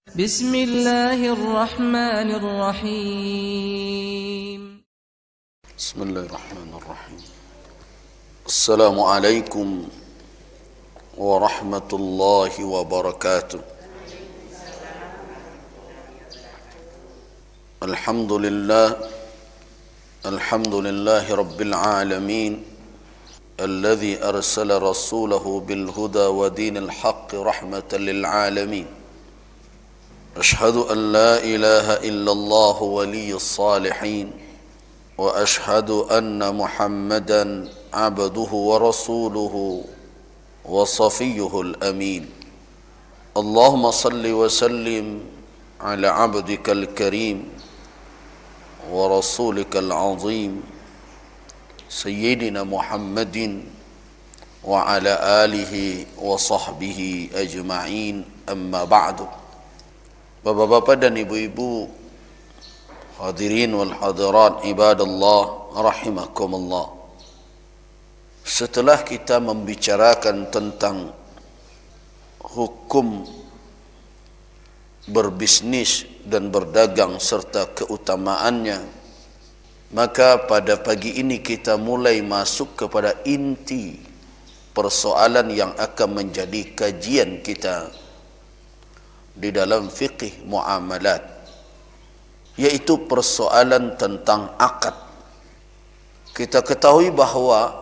بسم الله الرحمن الرحيم. بسم الله الرحمن الرحيم. السلام عليكم ورحمة الله وبركاته. الحمد لله رب العالمين الذي أرسل رسوله بالهدى ودين الحق رحمة للعالمين. أشهد أن لا إله إلا الله ولي الصالحين وأشهد أن محمدا عبده ورسوله وصفيه الأمين. اللهم صل وسلم على عبدك الكريم ورسولك العظيم سيدنا محمد وعلى آله وصحبه أجمعين. أما بعد. Bapak-bapak dan ibu-ibu, hadirin wal hadirat ibadallah rahimakumullah. Setelah kita membicarakan tentang hukum berbisnis dan berdagang serta keutamaannya, maka pada pagi ini kita mulai masuk kepada inti persoalan yang akan menjadi kajian kita di dalam fiqih muamalat, yaitu persoalan tentang akad. Kita ketahui bahawa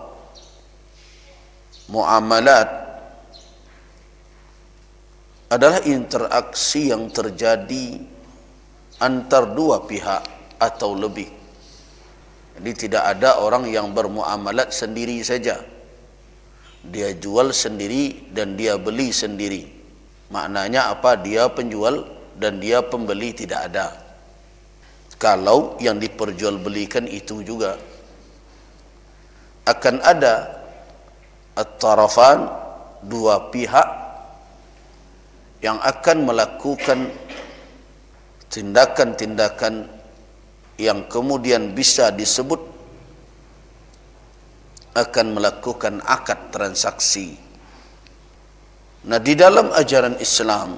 muamalat adalah interaksi yang terjadi antar dua pihak atau lebih. Jadi tidak ada orang yang bermuamalat sendiri saja. Dia jual sendiri dan dia beli sendiri. Maknanya apa? Dia penjual dan dia pembeli tidak ada. Kalau yang diperjualbelikan itu juga akan ada at-tarafan, dua pihak yang akan melakukan tindakan-tindakan yang kemudian bisa disebut akan melakukan akad transaksi. Nah, di dalam ajaran Islam,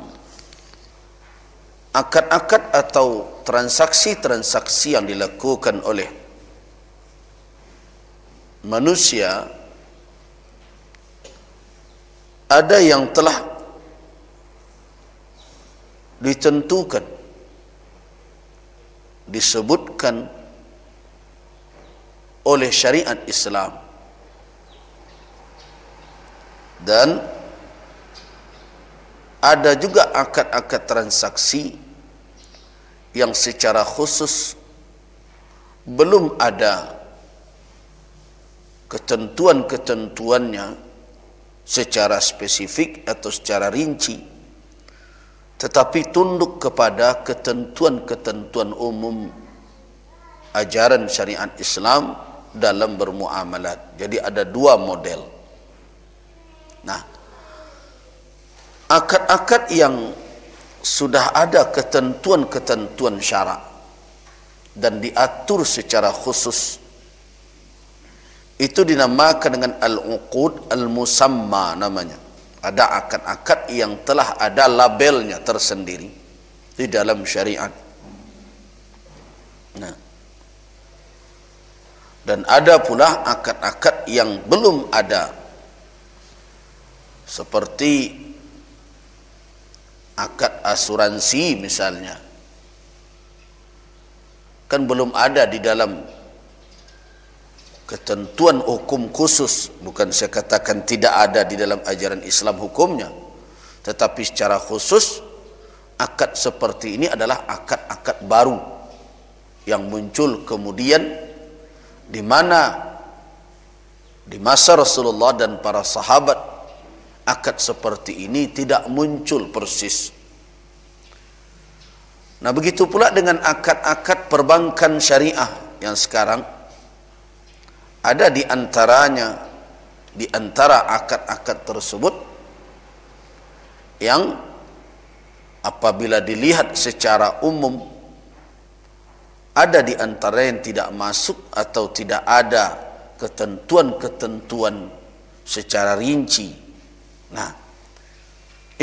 akad-akad atau transaksi-transaksi yang dilakukan oleh manusia ada yang telah ditentukan, disebutkan oleh syariat Islam, dan ada juga akad-akad transaksi yang secara khusus belum ada ketentuan-ketentuannya secara spesifik atau secara rinci, tetapi tunduk kepada ketentuan-ketentuan umum ajaran syariat Islam dalam bermuamalat. Jadi ada dua model. Nah, akad-akad yang sudah ada ketentuan-ketentuan syarak dan diatur secara khusus, itu dinamakan dengan al-uqud al-musamma namanya. Ada akad-akad yang telah ada labelnya tersendiri di dalam syariat. Nah, dan ada pula akad-akad yang belum ada, seperti akad asuransi misalnya, kan belum ada di dalam ketentuan hukum khusus. Bukan saya katakan tidak ada di dalam ajaran Islam hukumnya, tetapi secara khusus akad seperti ini adalah akad-akad baru yang muncul kemudian, di mana di masa Rasulullah dan para sahabat akad seperti ini tidak muncul persis. Nah, begitu pula dengan akad-akad perbankan syariah yang sekarang ada di antaranya, di antara akad-akad tersebut yang apabila dilihat secara umum ada di antara yang tidak masuk atau tidak ada ketentuan-ketentuan secara rinci. Nah,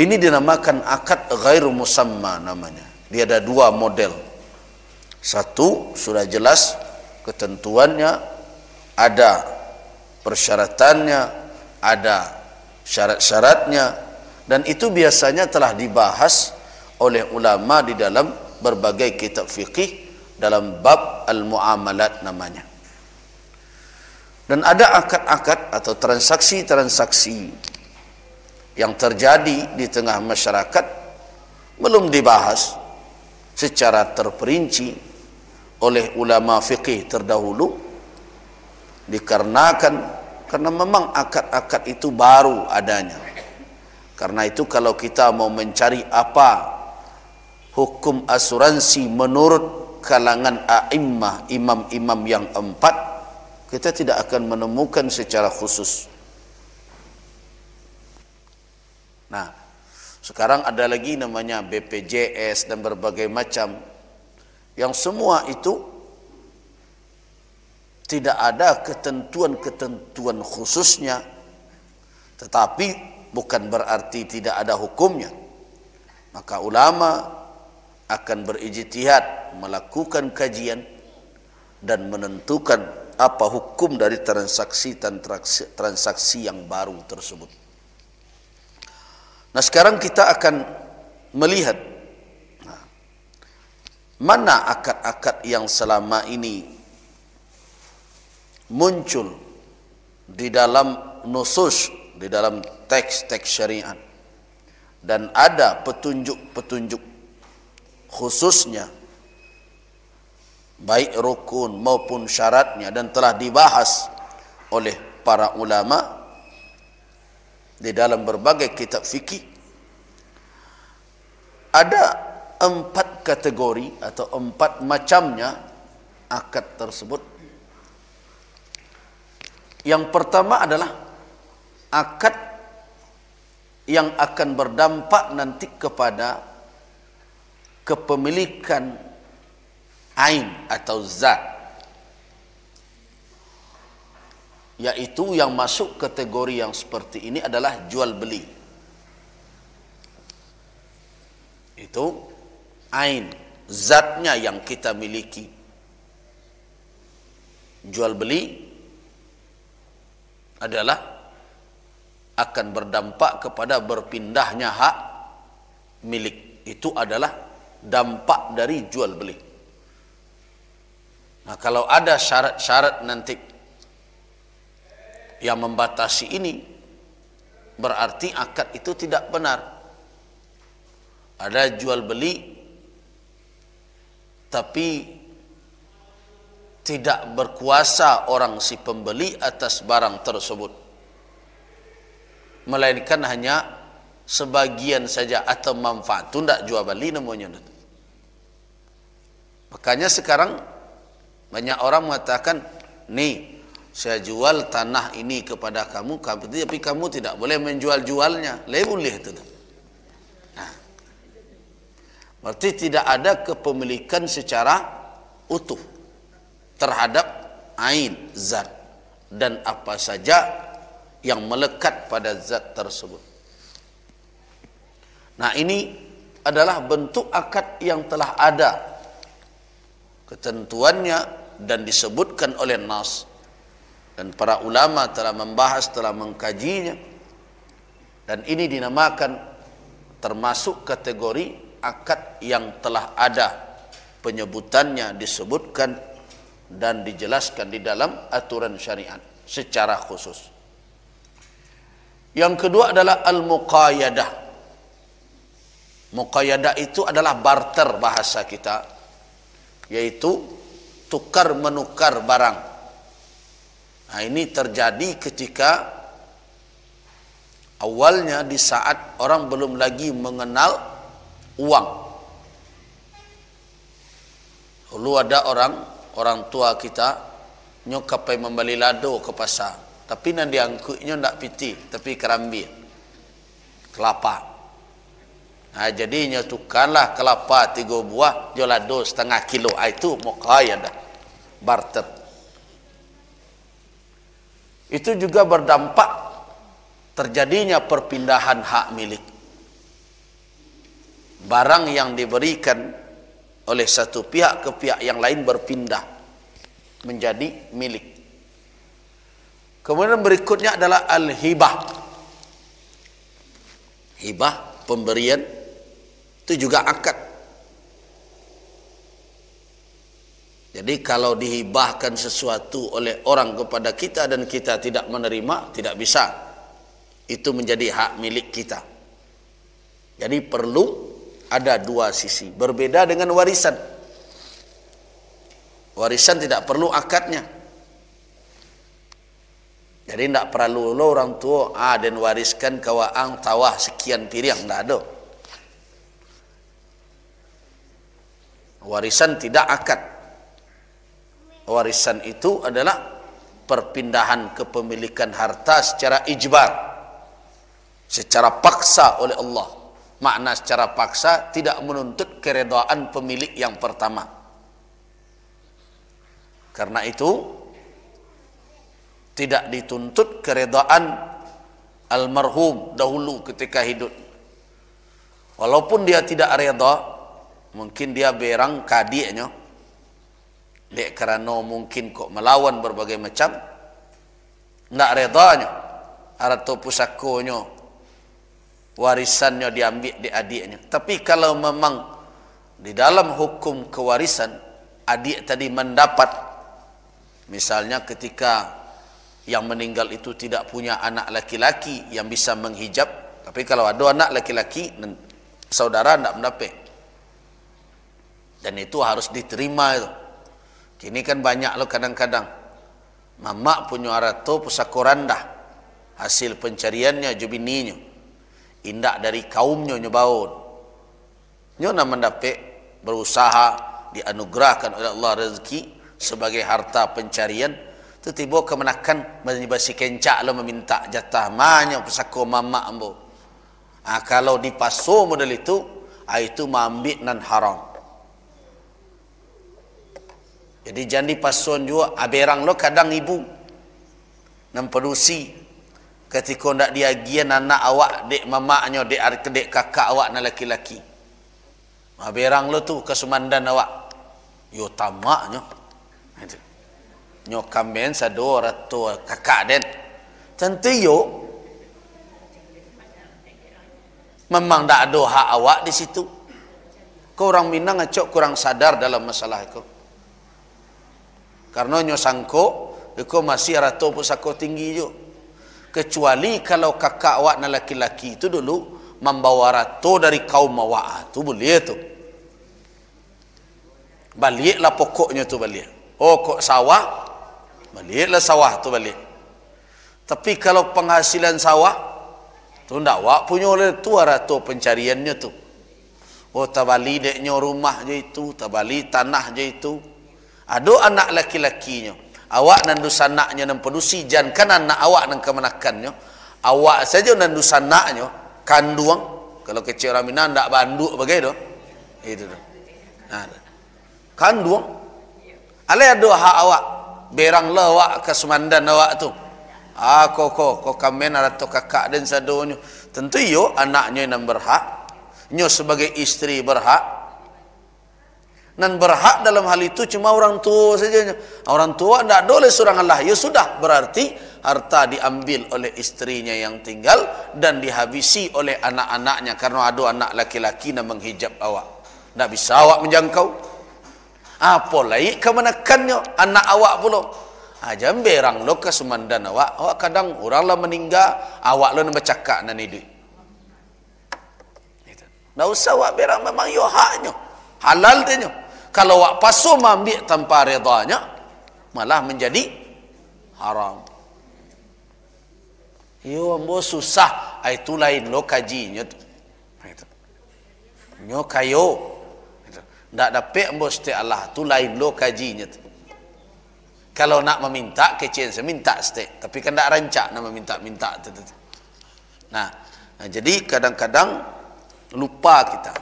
Ini dinamakan akad ghairu musamma namanya. Dia ada dua model. Satu sudah jelas ketentuannya, ada persyaratannya, ada syarat-syaratnya, dan itu biasanya telah dibahas oleh ulama di dalam berbagai kitab fiqih dalam bab al-muamalat namanya. Dan ada akad-akad atau transaksi-transaksi yang terjadi di tengah masyarakat belum dibahas secara terperinci oleh ulama fiqih terdahulu, karena memang akad-akad itu baru adanya. Karena itu kalau kita mau mencari apa hukum asuransi menurut kalangan a'immah, imam-imam yang 4, kita tidak akan menemukan secara khusus. Nah, sekarang ada lagi namanya BPJS dan berbagai macam, yang semua itu tidak ada ketentuan-ketentuan khususnya, tetapi bukan berarti tidak ada hukumnya. Maka ulama akan berijtihad, melakukan kajian dan menentukan apa hukum dari transaksi yang baru tersebut. Nah, sekarang kita akan melihat mana akad-akad yang selama ini muncul di dalam nusus, di dalam teks-teks syariat, dan ada petunjuk-petunjuk khususnya baik rukun maupun syaratnya, dan telah dibahas oleh para ulama di dalam berbagai kitab fikih. Ada 4 kategori atau 4 macamnya akad tersebut. Yang pertama adalah akad yang akan berdampak nanti kepada kepemilikan ain atau zat, yaitu yang masuk kategori yang seperti ini adalah jual beli. Itu ain, zatnya yang kita miliki. Jual beli adalah akan berdampak kepada berpindahnya hak milik. Itu adalah dampak dari jual beli. Nah, kalau ada syarat-syarat nanti yang membatasi ini, berarti akad itu tidak benar. Ada jual beli tapi tidak berkuasa orang si pembeli atas barang tersebut, melainkan hanya sebagian saja atau manfaat. Itu tidak jual beli namanya. Makanya sekarang banyak orang mengatakan, nih saya jual tanah ini kepada kamu, tapi kamu tidak boleh menjual-jualnya. Boleh itu. Nah, berarti tidak ada kepemilikan secara utuh terhadap ain, zat, dan apa saja yang melekat pada zat tersebut. Nah, ini adalah bentuk akad yang telah ada ketentuannya dan disebutkan oleh nas, dan para ulama telah membahas, telah mengkajinya, dan ini dinamakan termasuk kategori akad yang telah ada penyebutannya, disebutkan dan dijelaskan di dalam aturan syariat secara khusus. Yang kedua adalah al-muqayadah. Muqayadah itu adalah barter bahasa kita, yaitu tukar menukar barang. Nah, ini terjadi ketika awalnya di saat orang belum lagi mengenal uang. Dulu ada orang tua kita nyokapai membeli lado ke pasar, tapi nan diangkutnya ndak piti, tapi kerambi kelapa. Nah, jadinya tukarlah kelapa 3 buah, jual lado setengah kilo. Itu muqayadah, barter. Itu juga berdampak terjadinya perpindahan hak milik. barang yang diberikan oleh satu pihak ke pihak yang lain berpindah menjadi milik. Kemudian berikutnya adalah al-hibah. Hibah, pemberian, itu juga akad. Jadi kalau dihibahkan sesuatu oleh orang kepada kita dan kita tidak menerima, tidak bisa. Itu menjadi hak milik kita. Jadi perlu ada dua sisi. Berbeda dengan warisan. Warisan tidak perlu akadnya. Jadi tidak perlu lo orang tua dan wariskan kawaang tawah sekian piring, tidak ada. Warisan tidak akad. Warisan itu adalah perpindahan kepemilikan harta secara ijbar, secara paksa oleh Allah. Makna secara paksa tidak menuntut keredaan pemilik yang pertama. Karena itu tidak dituntut keredaan almarhum dahulu ketika hidup. Walaupun dia tidak reda, mungkin dia berang kadiknya, dek kerana mungkin kok melawan berbagai macam, tidak redanya harta pusakonya, warisannya diambil di adiknya. Tapi kalau memang di dalam hukum kewarisan adik tadi mendapat, misalnya ketika yang meninggal itu tidak punya anak laki-laki yang bisa menghijab, tapi kalau ada anak laki-laki saudara tidak mendapat, dan itu harus diterima itu. Kini kan banyak loh kadang-kadang mamak punya harta pusaka rendah, hasil pencariannya jubininya indak dari kaumnya nyebaun nyo mendapat, berusaha dianugerahkan oleh Allah rezeki sebagai harta pencarian. Tu tiba kemenakan basi kencak lo meminta jatah banyak pusaka mamak ambo. Kalau dipaso model itu mambil nan haram. Jadi jangan dipason juga aberang lo kadang ibu nan pedusi ketika ndak diagian anak awak dek mamaknya dek kakak awak na laki-laki. Aberang lo tu kesumandan awak. Yo tamaknya. Nyokam ben sado rato kakak den tentu yo memang tak ada hak awak di situ. Kau orang Minang acok kurang sadar dalam masalah itu, karena nyo sangko iko masih rato pusako tinggi jo, kecuali kalau kakak awak na laki-laki itu dulu membawa rato dari kaum awak tu boleh tu baliklah pokoknya tu balik. Oh kok sawah, baliklah sawah tu balik. Tapi kalau penghasilan sawah tu ndak wak punya oleh tu rato pencariannya tu. Oh tabali deknya rumah je itu, tabali tanah je itu. Ada anak laki-lakinya. Awak nan dus anaknya nan pedusi jangan anak awak nan kemenakannya. Awak saja nan dus anaknya kanduang. Kalau kecil ramina ndak banduk bagai tu. Itu tu. Nah, kanduang. Ale ada hak awak. Berang lah awak ke semandan awak tu. Kok kamen atau kakak dan sadonyo. Tentu yo anaknya yang berhak. Nyo sebagai istri berhak. Dan berhak dalam hal itu cuma orang tua saja. Orang tua tidak boleh surang Allah. Ya sudah, berarti harta diambil oleh istrinya yang tinggal dan dihabisi oleh anak-anaknya karena ada anak laki-laki yang menghijab awak. Tidak bisa awak menjangkau. Apalagi kemenakannya anak awak pula. Jam berang lo ke sumandan awak. Awak kadang orang lah meninggal, awak lo nak bercakap nan hidup. Tak usah awak berang, memang yo haknya. Halal dia. Kalau awak pasu ambil tanpa redanya, malah menjadi haram. Yo ambo susah, itu lain lo kajinya tu. Nyo kayo. Tak dapat ambo setiap Allah tu lain lo kajinya tu. Kalau nak meminta kecil seminta setiap, tapi kan tak rancak nak meminta-minta tu. Nah, jadi kadang-kadang lupa kita.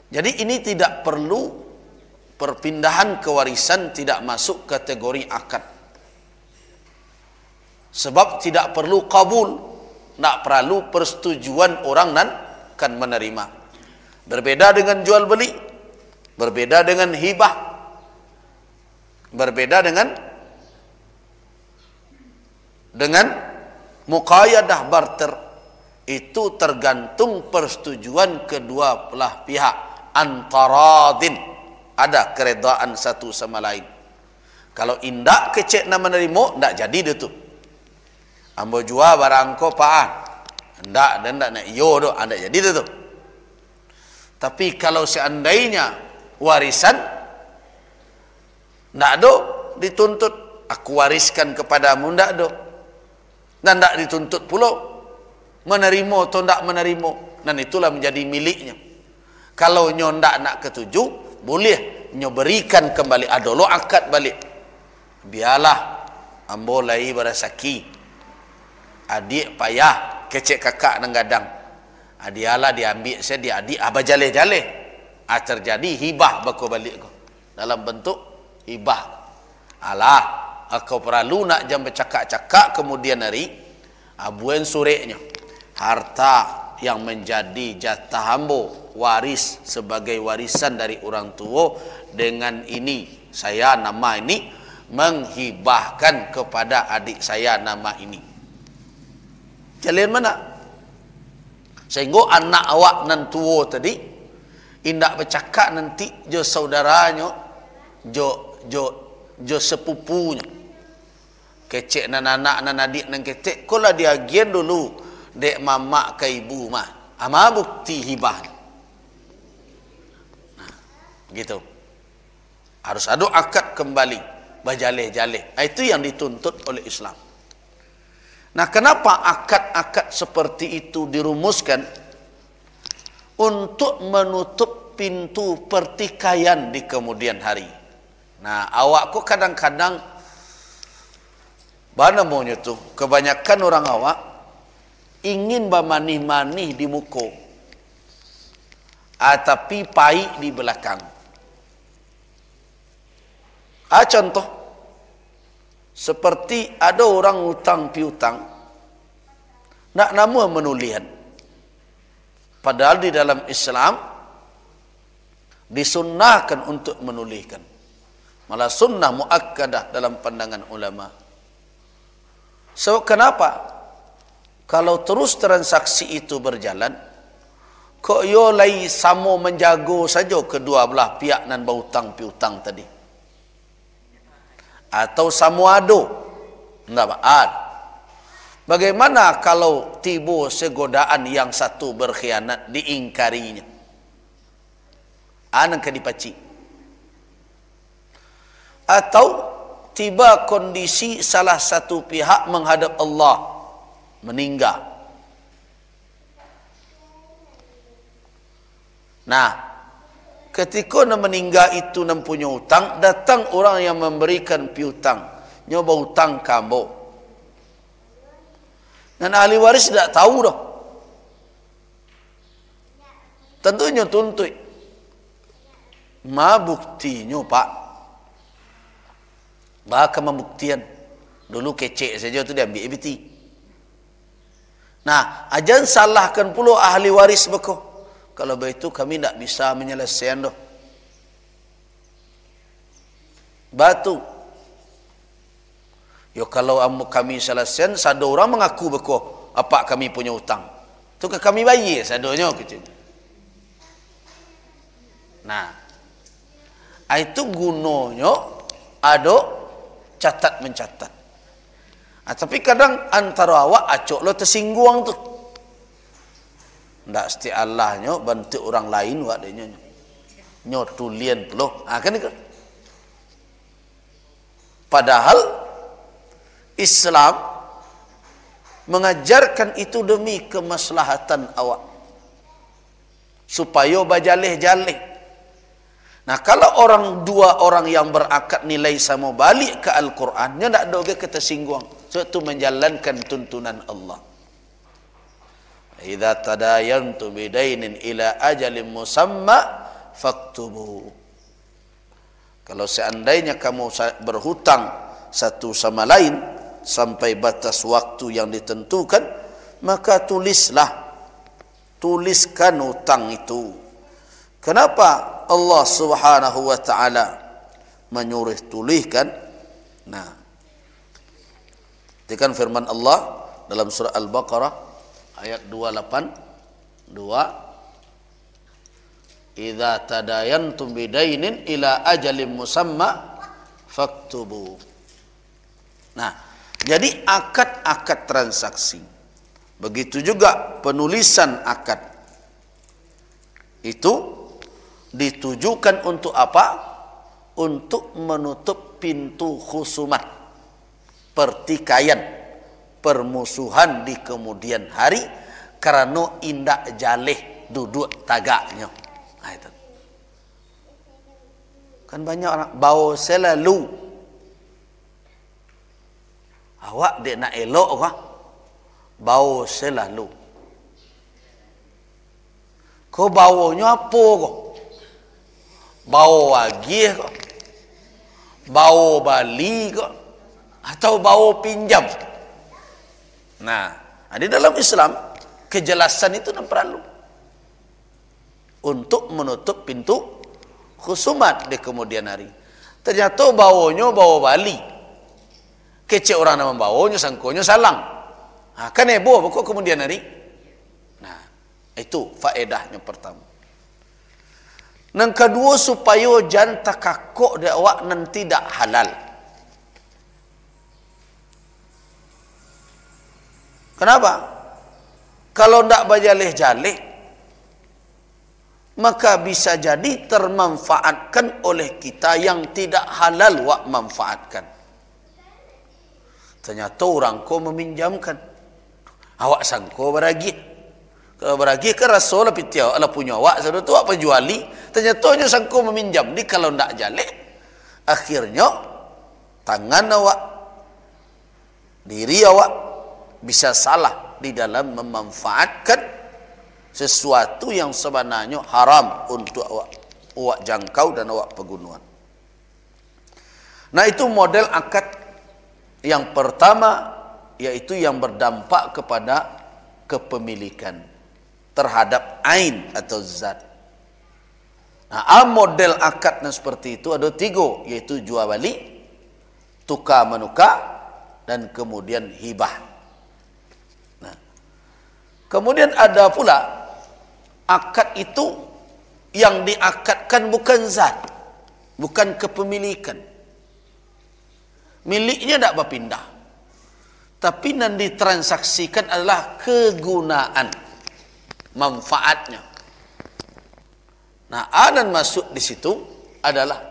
Jadi ini tidak perlu, perpindahan kewarisan tidak masuk kategori akad. Sebab tidak perlu kabul, tak perlu persetujuan orang nan akan menerima. Berbeda dengan jual beli, berbeda dengan hibah, berbeda dengan muqayadah barter. Itu tergantung persetujuan kedua belah pihak, antaradin, ada keredaan satu sama lain. Kalau indak kecek nak menerima, ndak jadi dia tu. Ambo jual barang ko paan, ndak dan ndak nak yo do, ndak jadi dia tu. Tapi kalau seandainya warisan, ndak do dituntut, aku wariskan kepadamu, ndak do, dan ndak dituntut pula menerima atau ndak menerima, dan itulah menjadi miliknya. Kalau nyo ndak nak ketuju, boleh nyo berikan kembali, ada lo akad balik. Biarlah ambo lai barasaki, adik payah kecek kakak nang gadang, adialah diambil saya dia adik abajaleh-jaleh, terjadi hibah bako balik ko dalam bentuk hibah. Alah aku perlu nak jam bercakap-cakap kemudian hari abuan sureknya harta yang menjadi jatah ambo waris sebagai warisan dari orang tua, dengan ini saya nama ini menghibahkan kepada adik saya nama ini. Jalan mana? Sehingga anak awak nan tua tadi indak bercakap nanti jo saudaranya, jo sepupunya. Kecek nan anak nan adik nan kecek, kolah dia gian dulu dek mama ke ibu mah. Ama bukti hibah. Nah, gitu. Harus ada akad kembali. Bajaleh-jaleh. Itu yang dituntut oleh Islam. Nah, kenapa akad-akad seperti itu dirumuskan? Untuk menutup pintu pertikaian di kemudian hari. Nah, awakku kadang-kadang mana maunya tu, kebanyakan orang awak ingin bermanih-manih di muka, tapi pahit di belakang. Contoh, seperti ada orang hutang piutang, nak nama menulihan. Padahal di dalam Islam disunnahkan untuk menuliskan. Malah sunnah muakkadah dalam pandangan ulama. So, kenapa? Kalau terus transaksi itu berjalan, kok yo lai samo menjago saja kedua belah pihak nan berhutang piutang tadi. Atau samo ado. Ndak baat. Bagaimana kalau tiba segodaan yang satu berkhianat diingkarinya? Anang ke dipaci. Atau tiba kondisi salah satu pihak menghadap Allah, meninggal. Nah, ketika nak meninggal itu nak punya hutang, datang orang yang memberikan piutang, nyoba hutang kamu. Dan ahli waris tidak tahu dah. Tentunya tuntut. Ma buktinya pak. Bahkan membuktian. Dulu kecek saja tu dia ambil EBT. Nah, ajan salahkan pula ahli waris beko. Kalau begitu kami tidak bisa menyelesaikan dah. Batu. Yo kalau kami selesaikan, satu orang mengaku beko apa kami punya hutang. Tu ke kami bayar sadonya kecil. Nah, itu gunanya ada catat mencatat. Tapi kadang antara awak acok lo tersinggung tu. Ndak seti Allahnya bantu orang lain wak dia nyo tulian peloh. Kan itu. Padahal Islam mengajarkan itu demi kemaslahatan awak. Supaya bajaleh-jaleh. Nah, kalau dua orang yang berakad nilai sama balik ke Al-Quran, dia tak ada ketersinggung. So, itu menjalankan tuntunan Allah. Idza tadayantum bidainin ila ajalin musamma faktubu. Kalau seandainya kamu berhutang satu sama lain sampai batas waktu yang ditentukan, maka tulislah. tuliskan hutang itu. Kenapa Allah Subhanahu wa taala menyuruh tuliskan? Nah, itu kan firman Allah dalam surah Al-Baqarah ayat 282, "Idza tadayantum bidainin ila ajalin musamma faktubu." Nah, jadi akad-akad transaksi, begitu juga penulisan akad itu ditujukan untuk apa? Untuk menutup pintu khusumat, pertikaian, permusuhan di kemudian hari karena indak jaleh duduk tagaknya. Nah, itu. Kan banyak orang bau selalu. Awak dia nak elok kah? Bau selalu. Kau baunya apa kau? Bau agih kau? Bau bali kau? Atau bau pinjam? Nah, di dalam Islam kejelasan itu perlu untuk menutup pintu khusumat di kemudian hari. Ternyata baunya bau bali. Kecek orang nama baunya sangkonya salang. Nah, kan heboh kok kemudian hari. Nah, itu faedahnya pertama. Yang kedua, supaya jangan takakok dia awak nan tidak halal. Kenapa? Kalau ndak bajaleh-jaleh, maka bisa jadi termanfaatkan oleh kita yang tidak halal wak manfaatkan. Ternyata orang kau meminjamkan, awak sangko beragi. Kalau beragi ke rasul pitia ala punya awak sudah tu apa juali, ternyata nya sangko meminjam. Di kalau ndak jaleh, akhirnya tangan awak, diri awak bisa salah di dalam memanfaatkan sesuatu yang sebenarnya haram untuk awak jangkau dan awak pegunuhan. Nah, itu model akad yang pertama, yaitu yang berdampak kepada kepemilikan terhadap ain atau zat. Nah, model akad yang seperti itu ada 3, yaitu jual beli, tukar menukar, dan kemudian hibah. Nah, kemudian ada pula akad itu yang diakadkan bukan zat, bukan kepemilikan. Miliknya tidak berpindah, tapi yang ditransaksikan adalah kegunaan, manfaatnya. Nah, dan masuk di situ adalah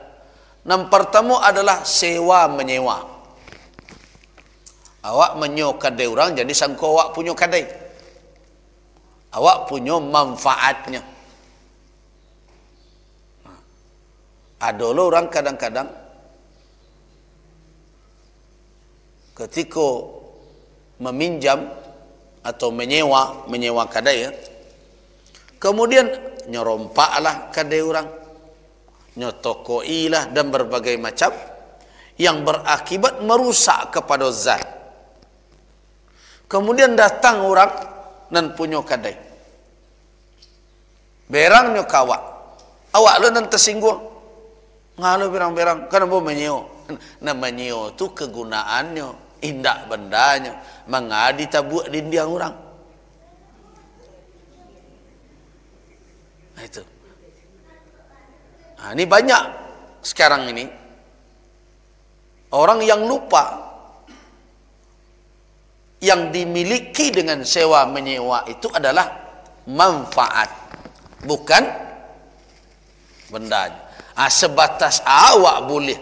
yang pertama adalah sewa menyewa. Awak menyewa kadai orang, jadi sangka awak punya kadai. Awak punya manfaatnya. Nah, ada orang kadang-kadang ketika meminjam atau menyewa kadai, ya, kemudian nyerompaklah kadai orang, nyotokoilah dan berbagai macam yang berakibat merusak kepada zat. Kemudian datang orang dan punya kadai, berangnya kawak, awak lu dan tersinggung, ngalu berang-berang, kenapa menyewa? Nah, menyewa itu kegunaannya, indak bendanya, mengadi tabuk dindiang orang. Nah, itu. Nah, ini banyak sekarang ini orang yang lupa yang dimiliki dengan sewa menyewa itu adalah manfaat, bukan bendanya. Sebatas awak boleh.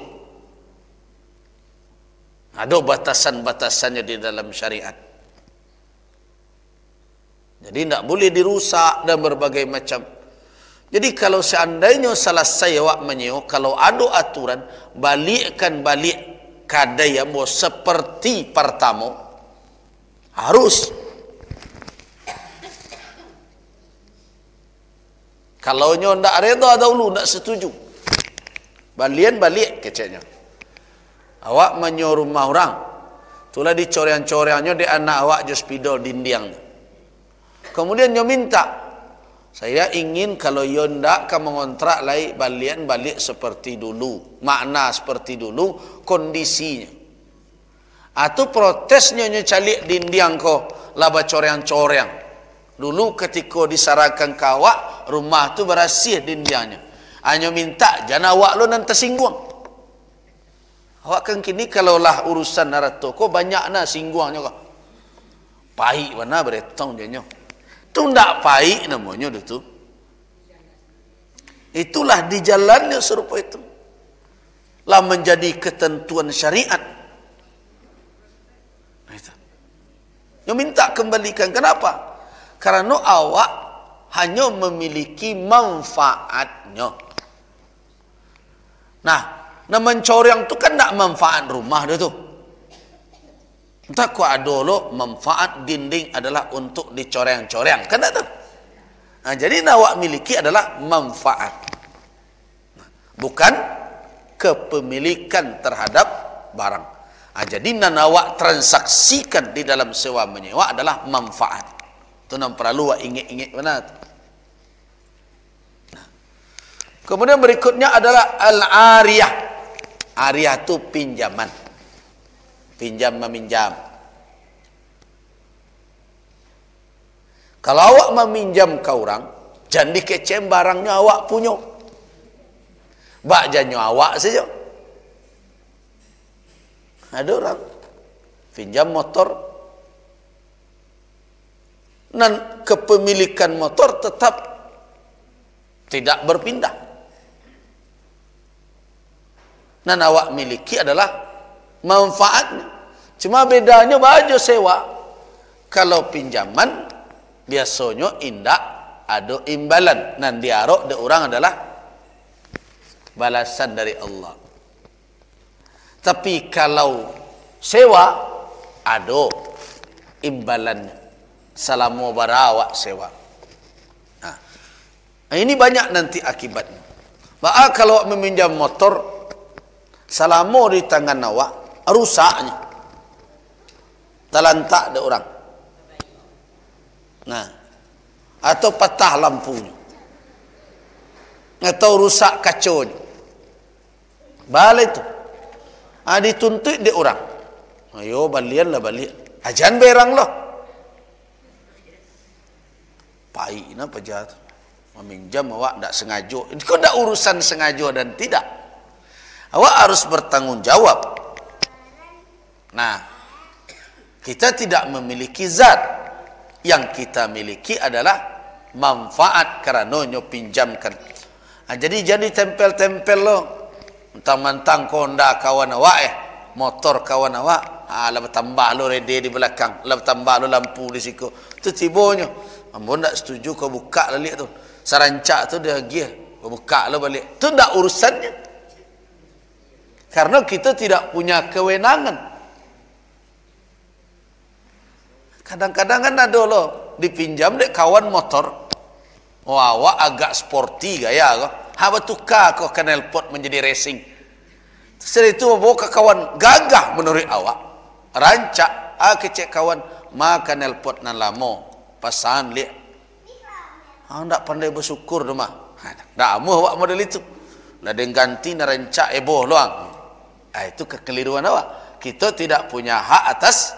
Ada batasan-batasannya di dalam syariat. Jadi tidak boleh dirusak dan berbagai macam. Jadi kalau seandainya selesai awak menyewa, kalau ada aturan, balikkan balik kadai yang seperti pertama, harus. Kalau nyo ndak reda dahulu, ndak setuju, balian balik keceknya. Awak menyewa rumah orang, itulah dicorean-coreannya di anak awak je spidol dindiang. Kemudian nyo minta Saya ingin kalau yo ndak ka mengontrak lai balik seperti dulu, makna seperti dulu, kondisinya. Atau protesnya nyo calik dindiang ko laba coreang-coreang. Dulu ketika disarankan kawak, rumah tu berasih dindiangnya. Hanya minta jangan awak lo nan tersinggung. Awak kan kini kalau lah urusan narato ko banyak na singguangnya ko. Pahit mana beretong dia nyo. Itu ndak pahit namanya itu. Itulah di jalannya serupa itu. Lah menjadi ketentuan syariat. Itu. Yang minta kembalikan. Kenapa? Karena awak hanya memiliki manfaatnya. Nah mencoreng tu kan tak manfaat rumah dia tu. Entah ku ada lo manfaat dinding adalah untuk dicoreng-coreng. Kan tak tahu? Nah, jadi awak miliki adalah manfaat. Bukan kepemilikan terhadap barang. Nah, jadi awak transaksikan di dalam sewa menyewa adalah manfaat. Itu nak perlu awak ingat-ingat benar. Nah. Kemudian berikutnya adalah al-ariyah. Ariyah itu pinjaman. Pinjam meminjam. Kalau awak meminjam ke orang, jangan dikecem barangnya awak punya. Bak janyo awak saja. Ada orang pinjam motor, dan kepemilikan motor tetap tidak berpindah. Dan awak miliki adalah manfaatnya. Cuma bedanya baju sewa. Kalau pinjaman biasanya indak ada imbalan. Dan diarok de orang adalah balasan dari Allah. Tapi kalau sewa ada imbalannya. Selama barawak sewa. Nah, ini banyak nanti akibatnya. Maka kalau meminjam motor selama di tangan awak rusaknya, terlantak ada orang. Nah, atau patah lampunya, atau rusak kaconya, balik tu, dituntut dia orang. Ayo balian lah balik, ajan berang lah. Pahit na pejahat meminjam awak tak sengaja. Kau tak urusan sengaja dan tidak. Awak harus bertanggung jawab. Nah, kita tidak memiliki zat. Yang kita miliki adalah manfaat kerana nyo pinjamkan. Nah, jadi tempel-tempel lo. Mentang-mentang kau ndak kawan awak motor kawan awak. Lah tambah lo rede di belakang. Lah tambah lo lampu di siku. Itu tibonyo. Ambo tak setuju kau buka balik tu. Sarancak tu dia gear. Kau buka lah balik. Itu tak urusannya. Karena kita tidak punya kewenangan. Kadang-kadang kan ada loh. Dipinjam dek kawan motor. Oh awak agak sporty gaya kau. Haba tukar kau knalpot menjadi racing. Setelah itu bawa ke kawan gagah menurut awak. Rancak. Kecek kawan. Maka knalpot nan lama. Pasan lihat. Tak pandai bersyukur tu mah. Tak amuh awak model itu. Lah dengan ganti nak rancak eboh luang. Itu kekeliruan awak. Kita tidak punya hak atas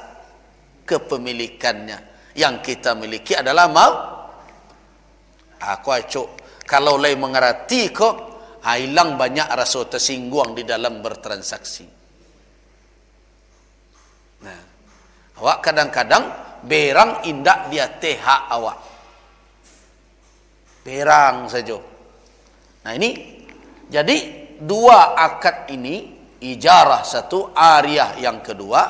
kepemilikannya. Yang kita miliki adalah mau. Aku acuk. Kalau lain mengerti kok, hilang banyak rasa tersinggung di dalam bertransaksi. Nah, awak kadang-kadang berang indak dia hak awak. Berang saja. Nah ini, jadi dua akad ini, ijarah satu, ariyah yang kedua,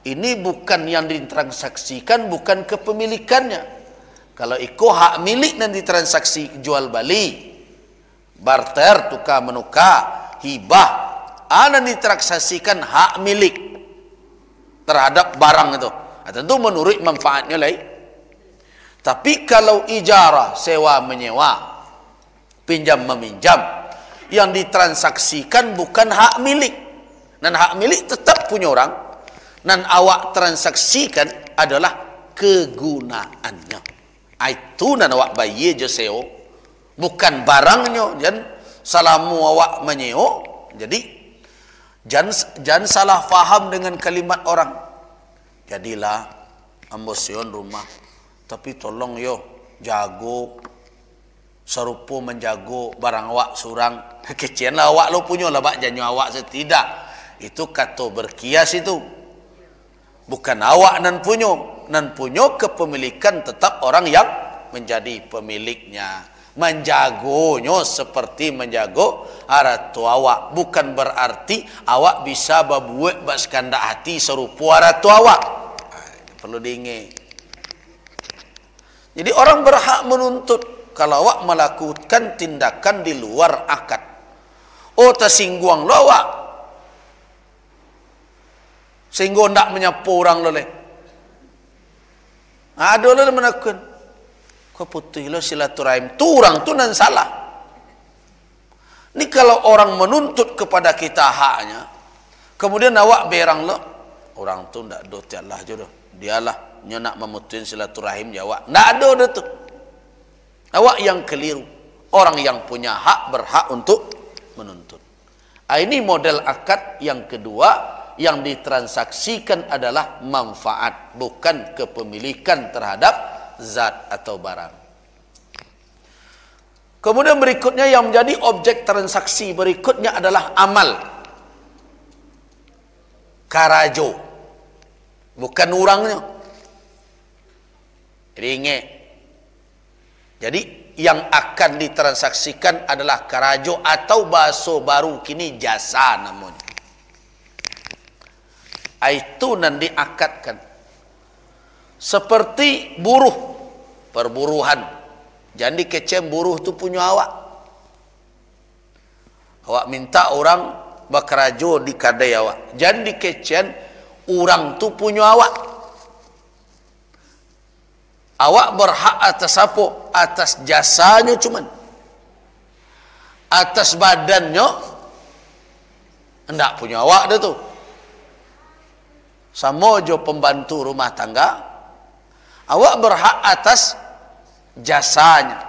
ini bukan yang ditransaksikan, bukan kepemilikannya. Kalau ikut hak milik dan ditransaksi jual beli, barter, tukar menukar, hibah, dan ditransaksikan hak milik terhadap barang itu. Tentu menurut manfaatnya lain. Tapi kalau ijarah, sewa menyewa, pinjam meminjam, yang ditransaksikan bukan hak milik. Dan hak milik tetap punya orang. Dan awak transaksikan adalah kegunaannya. Itu nan awak bayi je seo, bukan barangnya. Jan salamu awak menyeo. Jadi jangan salah faham dengan kalimat orang. Jadilah ambosion rumah, tapi tolong yo jago serupa menjago barang awak surang. Kecian lah awak lo punya lah bak janyo awak setidak. Itu kata berkias itu. Bukan awak nan punyo kepemilikan tetap orang yang menjadi pemiliknya. Menjagonya seperti menjago aratu awak. Bukan berarti awak bisa berbuat bersekandak hati serupa aratu awak. Perlu diingat. Jadi orang berhak menuntut kalau awak melakukan tindakan di luar akad. Oh, tersinggung lo awak, sehingga tidak menyapu orang loleh. Ada lo menakun. Kau putih lo silaturahim. Tu orang tu nan salah. Ni kalau orang menuntut kepada kita haknya, kemudian awak berang lo, orang tu ndak do tialah jodoh. Dialah nyo nak memutusin silaturahim jawab. Ndak ada dah tu. Awak yang keliru. Orang yang punya hak berhak untuk menuntut. Ini model akad yang kedua. Yang ditransaksikan adalah manfaat, bukan kepemilikan terhadap zat atau barang. Kemudian berikutnya yang menjadi objek transaksi berikutnya adalah amal. Karajo, bukan orangnya. Jadi ingat. Jadi yang akan ditransaksikan adalah karajo atau bahasa baru kini jasa namanya. Itu nan diakadkan seperti buruh, perburuhan. Jadi kecem buruh tu punya awak. Awak minta orang bekerja di kadai awak. Jadi kecem orang tu punya awak. Awak berhak atas apa? Atas jasanya cuman. Atas badannya hendak punya awak dah tu. Sama jo pembantu rumah tangga, awak berhak atas jasanya,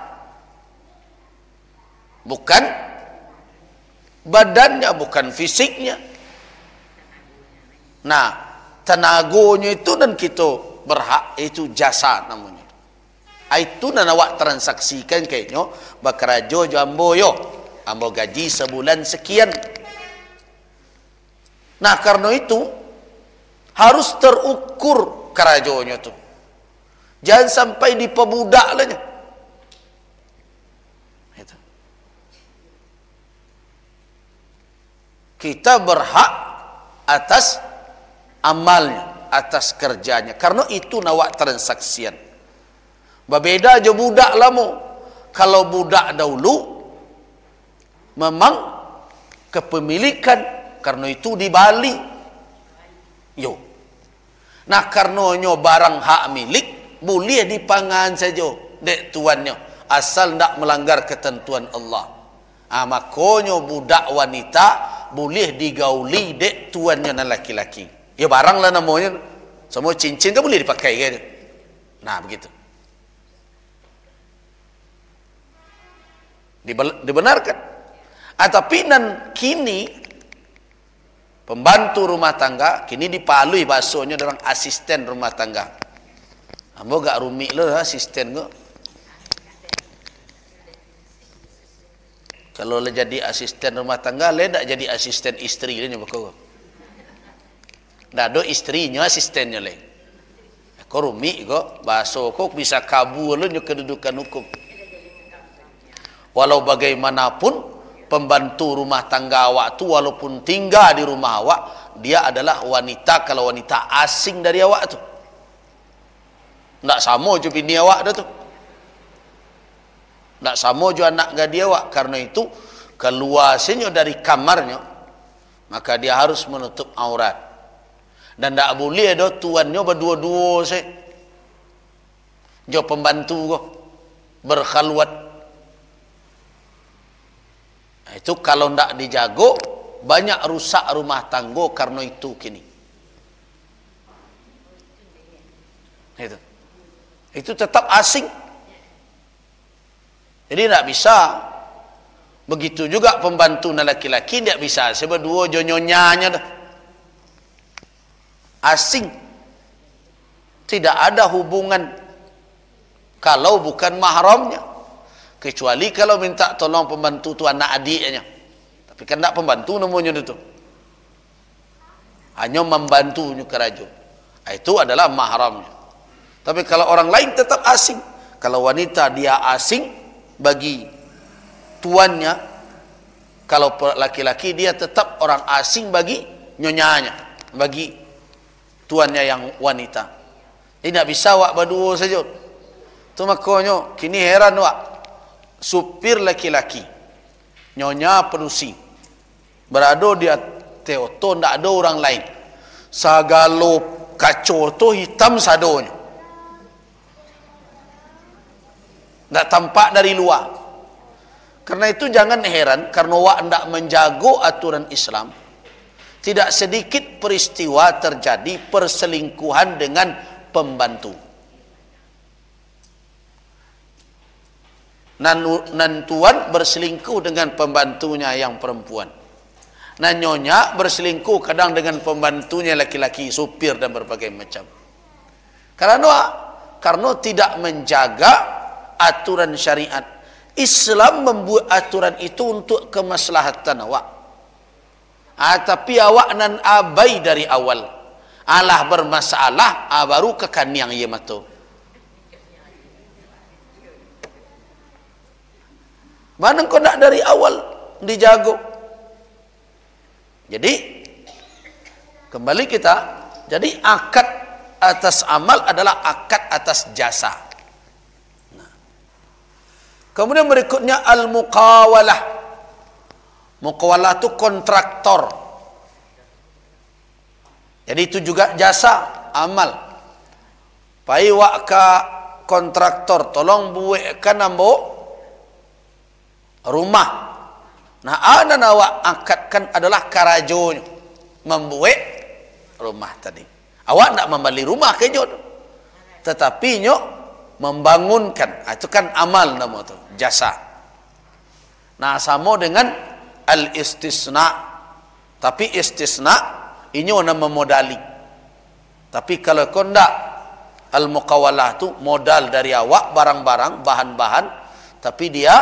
bukan badannya, bukan fisiknya. Nah, tenagonya itu dan kita berhak, itu jasa namanya. Itu dan awak transaksikan kayaknya bekerja jambo yo, ambo gaji sebulan sekian. Nah, karena itu harus terukur kerajonya tu. Jangan sampai dipebudak lahnya. Kita berhak atas amalnya, atas kerjanya. Karena itu nawak transaksian. Berbeda je budak lama. Kalau budak dahulu memang kepemilikan, karena itu di Bali. Yo. Nah, karenanya barang hak milik boleh dipangan saja dek tuannya, asal tidak melanggar ketentuan Allah. Makanya budak wanita boleh digauli dek tuannya dan laki-laki. Ya barang lah namanya. Semua cincin kan boleh dipakai kan? Nah, begitu. Dibenarkan. Tapi nan kini pembantu rumah tangga kini dipalui bahasanya dengan asisten rumah tangga. Ambo gak rumit lo asisten go. Kalau le jadi asisten rumah tangga, le tak jadi asisten isteri le nyebako. Dah do istrinya asistennya le. Ko rumit go, bahasa ko bisa kabur le kedudukan hukum. Walau bagaimanapun pembantu rumah tangga awak tu walaupun tinggal di rumah awak, dia adalah wanita, kalau wanita asing dari awak tu. Tak sama je bini awak dah tu. Tak sama je anak gadis awak. Karena itu keluarnya dari kamarnya, maka dia harus menutup aurat. Dan tak boleh dah tuannya berdua-dua sih. Jo pembantu ko berkhalwat. Itu kalau tidak dijago, banyak rusak rumah tangga karena itu kini. Itu tetap asing. Jadi tidak bisa. Begitu juga pembantu laki-laki tidak bisa. Sebab dua jonyonyanya dah. Asing. Tidak ada hubungan kalau bukan mahramnya. Kecuali kalau minta tolong pembantu tu anak adiknya. Tapi kan tidak pembantu namanya itu. Hanya membantu kerajaan. Itu adalah mahramnya. Tapi kalau orang lain tetap asing. Kalau wanita dia asing bagi tuannya, kalau laki-laki dia tetap orang asing bagi nyonyanya, bagi tuannya yang wanita. Jadi tidak bisa wak berdua saja. Itu makanya kini heran wak, supir laki-laki, nyonya penusi, berada di teoto, tidak ada orang lain. Sagalo kacau tu hitam sadonya, tidak tampak dari luar. Karena itu jangan heran, karena wak hendak menjaga aturan Islam, tidak sedikit peristiwa terjadi perselingkuhan dengan pembantu. Nantuan berselingkuh dengan pembantunya yang perempuan. Nyonya berselingkuh kadang dengan pembantunya laki-laki, supir dan berbagai macam. Karena tidak menjaga aturan syariat. Islam membuat aturan itu untuk kemaslahatan awak. Tapi awak nan abai dari awal. Alah bermasalah, baru kekan yang ia matu. Mana kau nak dari awal dijago? Jadi kembali kita. Jadi akad atas amal adalah akad atas jasa. Kemudian berikutnya al-muqawalah. Muqawalah itu kontraktor. Jadi itu juga jasa, amal. Pai wak ka kontraktor, tolong buatkan ambo rumah. Nah, ada awak akadkan adalah karajonya, membuat rumah tadi. Awak nak membeli rumah ke jod, tetapi nyok membangunkan. Itu kan amal nama tu, jasa. Nah, sama dengan al-istisna. Tapi istisna ini nama modali. Tapi kalau kau ndak, al-muqawalah tu modal dari awak barang-barang, bahan-bahan, tapi dia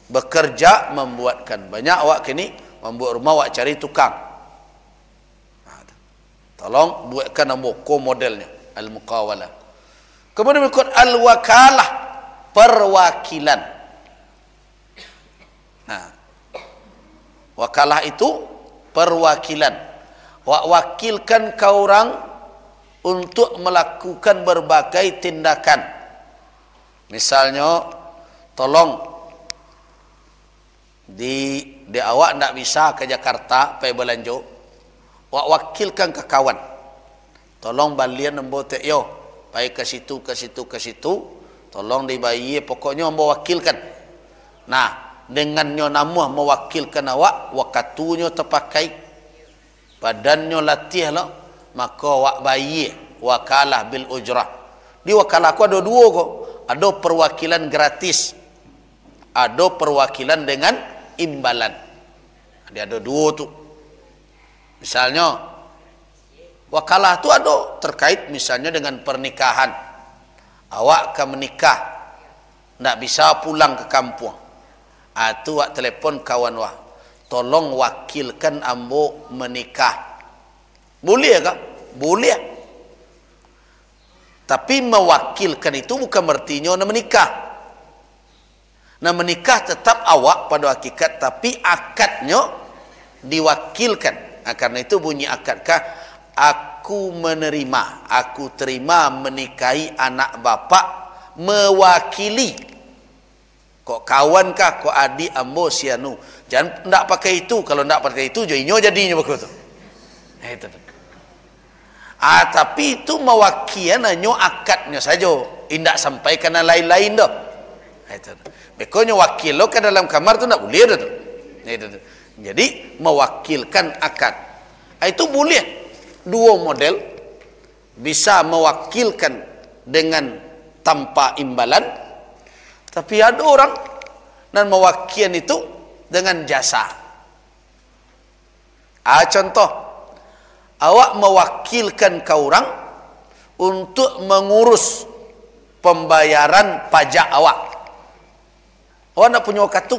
bekerja membuatkan. Banyak awak kini membuat rumah, awak cari tukang. Tolong buatkan ambo modelnya, al-muqawalah. Kemudian berikut al-wakalah, perwakilan. Nah, wakalah itu perwakilan. Wakilkan kau orang untuk melakukan berbagai tindakan. Misalnya, tolong di awak tidak bisa ke Jakarta pergi belanja, wakilkan ke kawan. Tolong balian membuat yo. Baik ke situ, tolong dibayar, pokoknya mewakilkan. Nah, dengan nyo nama mewakilkan awak, wakatunya terpakai, badannya latih lah, maka awak bayar wakalah bil ujrah. Di wakalah aku ada dua kok. Ada perwakilan gratis, ada perwakilan dengan imbalan. Ada dua tu. Misalnya wakalah tu ada terkait misalnya dengan pernikahan. Awak akan menikah, tidak bisa pulang ke kampung. Tu awak telefon kawan wah, tolong wakilkan ambo menikah. Boleh ke? Boleh. Tapi mewakilkan itu bukan berarti nak menikah. Nak menikah tetap awak pada hakikat, tapi akadnya diwakilkan. Karena itu bunyi akadkah? Aku menerima, aku terima menikahi anak bapak mewakili. Kok kawan kah, kok adik ambo sianu. Jangan nak pakai itu. Kalau nak pakai itu, jadinya begitu. Itu. Tapi itu mewakili hanya akadnya saja. Tidak sampai kena lain-lain dah. Itu. Bekonya wakil lo ke dalam kamar tu tak boleh dah tu. Itu. Jadi mewakilkan akad. Itu boleh. Dua model, bisa mewakilkan dengan tanpa imbalan, Tapi ada orang dan mewakil itu dengan jasa. Contoh, awak mewakilkan ke orang untuk mengurus pembayaran pajak awak. Awak nak punya waktu.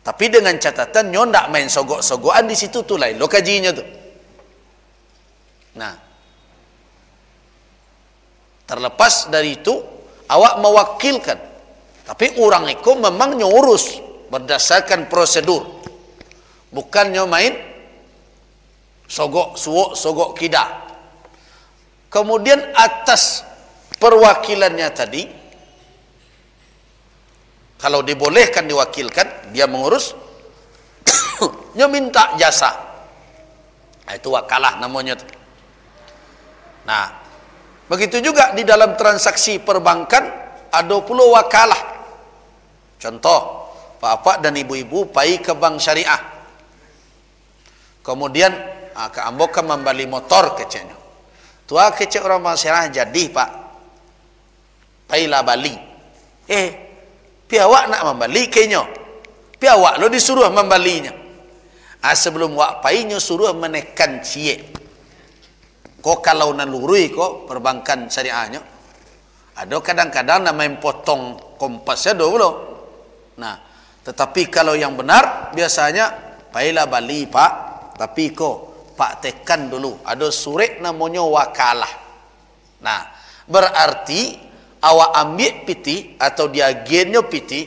Tapi dengan catatan nyo ndak main sogok-sogokan di situ tu lain lo kajinya tu. Nah, terlepas dari itu awak mewakilkan, tapi orang itu memang nyurus berdasarkan prosedur, bukannya main sogok suwok sogok kida. Kemudian atas perwakilannya tadi, kalau dibolehkan diwakilkan, dia mengurus, dia minta jasa. Itu wakalah namanya. Nah, begitu juga di dalam transaksi perbankan, ada pula wakalah. Contoh, bapak dan ibu-ibu pergi ke bank syariah. Kemudian, ke Ambo kan membeli motor keceknya. Tua kecek orang bank syariah jadi, Pak. Pergilah Bali. Piawak nak membeli kenyo. Piawak lo disuruh membelinya. Sebelum wak painya suruh menekan cie. Kok kalau nalurui kok perbankan syariahnya. Ada kadang-kadang nak main potong kompasnya dulu. Nah, tetapi kalau yang benar biasanya pailah Bali Pak. Tapi kok Pak tekan dulu. Ada surat namanya wakalah. Nah, berarti awak ambil piti atau dia agennya piti,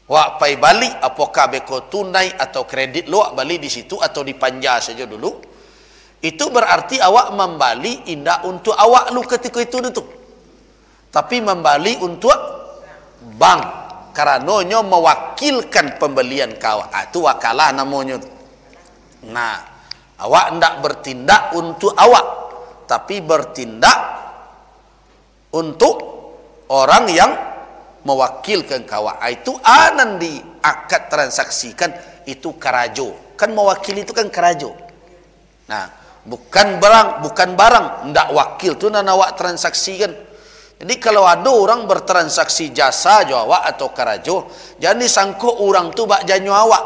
wak pai balik apakah beko tunai atau kredit lo wak balik di situ atau dipanja saja dulu. Itu berarti awak membali indah untuk awak lu ketika itu. Tapi membali untuk bank karena nyo mewakilkan pembelian kau. Itu wakalah namanya. Nah, awak ndak bertindak untuk awak, tapi bertindak untuk orang yang mewakilkan kawan. Itu anan di akad transaksikan itu karajo. Kan mewakili itu kan karajo. Nah, bukan barang ndak wakil tu nan awak transaksikan. Jadi kalau ada orang bertransaksi jasa jo awak atau karajo, jangan disangka orang tu bak janyo awak.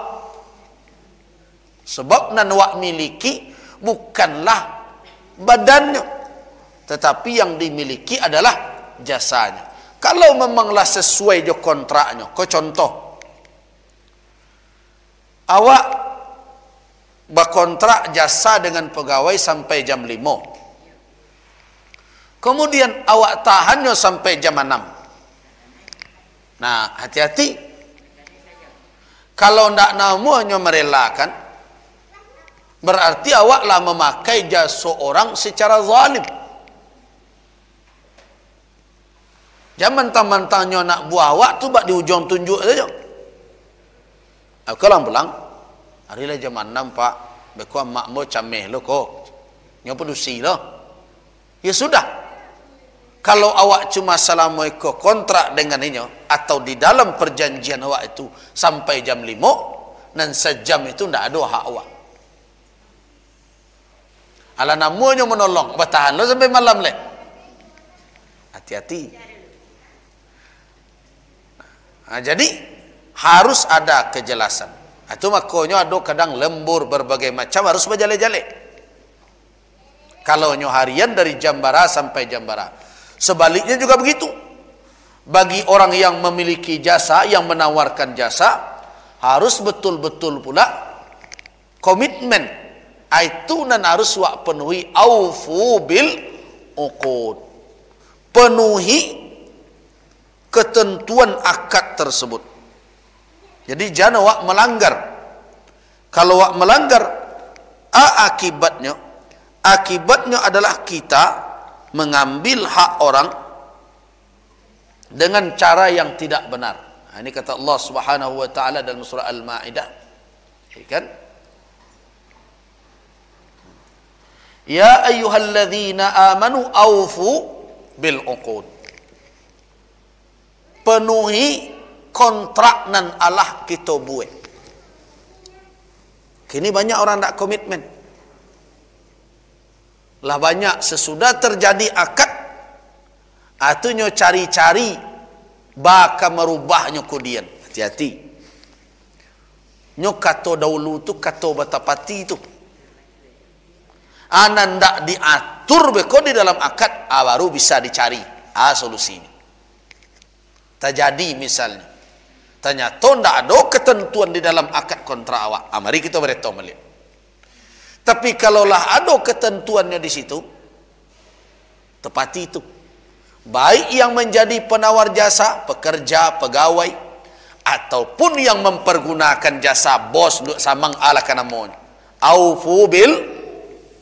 Sebab nan awak miliki bukanlah badannya, tetapi yang dimiliki adalah jasanya. Kalau memanglah sesuai jo kontraknya, ko contoh, awak berkontrak jasa dengan pegawai sampai jam 5. Kemudian awak tahannya sampai jam 6. Nah, hati-hati. Kalau ndak namanya merelakan, berarti awaklah memakai jasa orang secara zalim. Jangan mentang-mentangnya nak buah awak tu bak di ujung tunjuk saja. Aku pulang. Harilah jam 6 Pak. Beku mak mo cameh lo kok. Nyo pedusi lo. Ya sudah. Kalau awak cuma assalamualaikum kontrak dengan inyo atau di dalam perjanjian awak itu sampai jam 5 dan sejam itu ndak ada hak awak. Ala namanya menolong, bertahan lo sampai malam le. Hati-hati. Nah, jadi harus ada kejelasan. Itu makanya ada kadang lembur berbagai macam harus berjale-jale. Kalau nyo harian dari jam bara sampai jam bara. Sebaliknya juga begitu. Bagi orang yang memiliki jasa, yang menawarkan jasa, harus betul-betul pula komitmen. Itu nan harus wak penuhi aufu bil uqud. Penuhi ketentuan akad tersebut. Jadi jangan awak melanggar. Kalau awak melanggar, akibatnya adalah kita mengambil hak orang dengan cara yang tidak benar. Ini kata Allah Subhanahu wa taala dalam surah Al-Maidah. Kan? Ya ayyuhalladzina amanu aufu bil uqud. Penuhi kontrak nan Allah kita buat. Kini banyak orang tak komitmen. Lah banyak sesudah terjadi akad, atunya cari-cari baka merubahnya kudian. Hati-hati. Nyo kato dahulu tu kato batapati tu. Ndak diatur beko di dalam akad, baru bisa dicari solusinya. Terjadi misalnya, ternyata ndak ada ketentuan di dalam akad kontrak awak. Mari kita beritahu balik. Tapi kalaulah ada ketentuannya di situ, tepati itu. Baik yang menjadi penawar jasa, pekerja, pegawai, ataupun yang mempergunakan jasa bos untuk samang ala kanamon. Aufu bil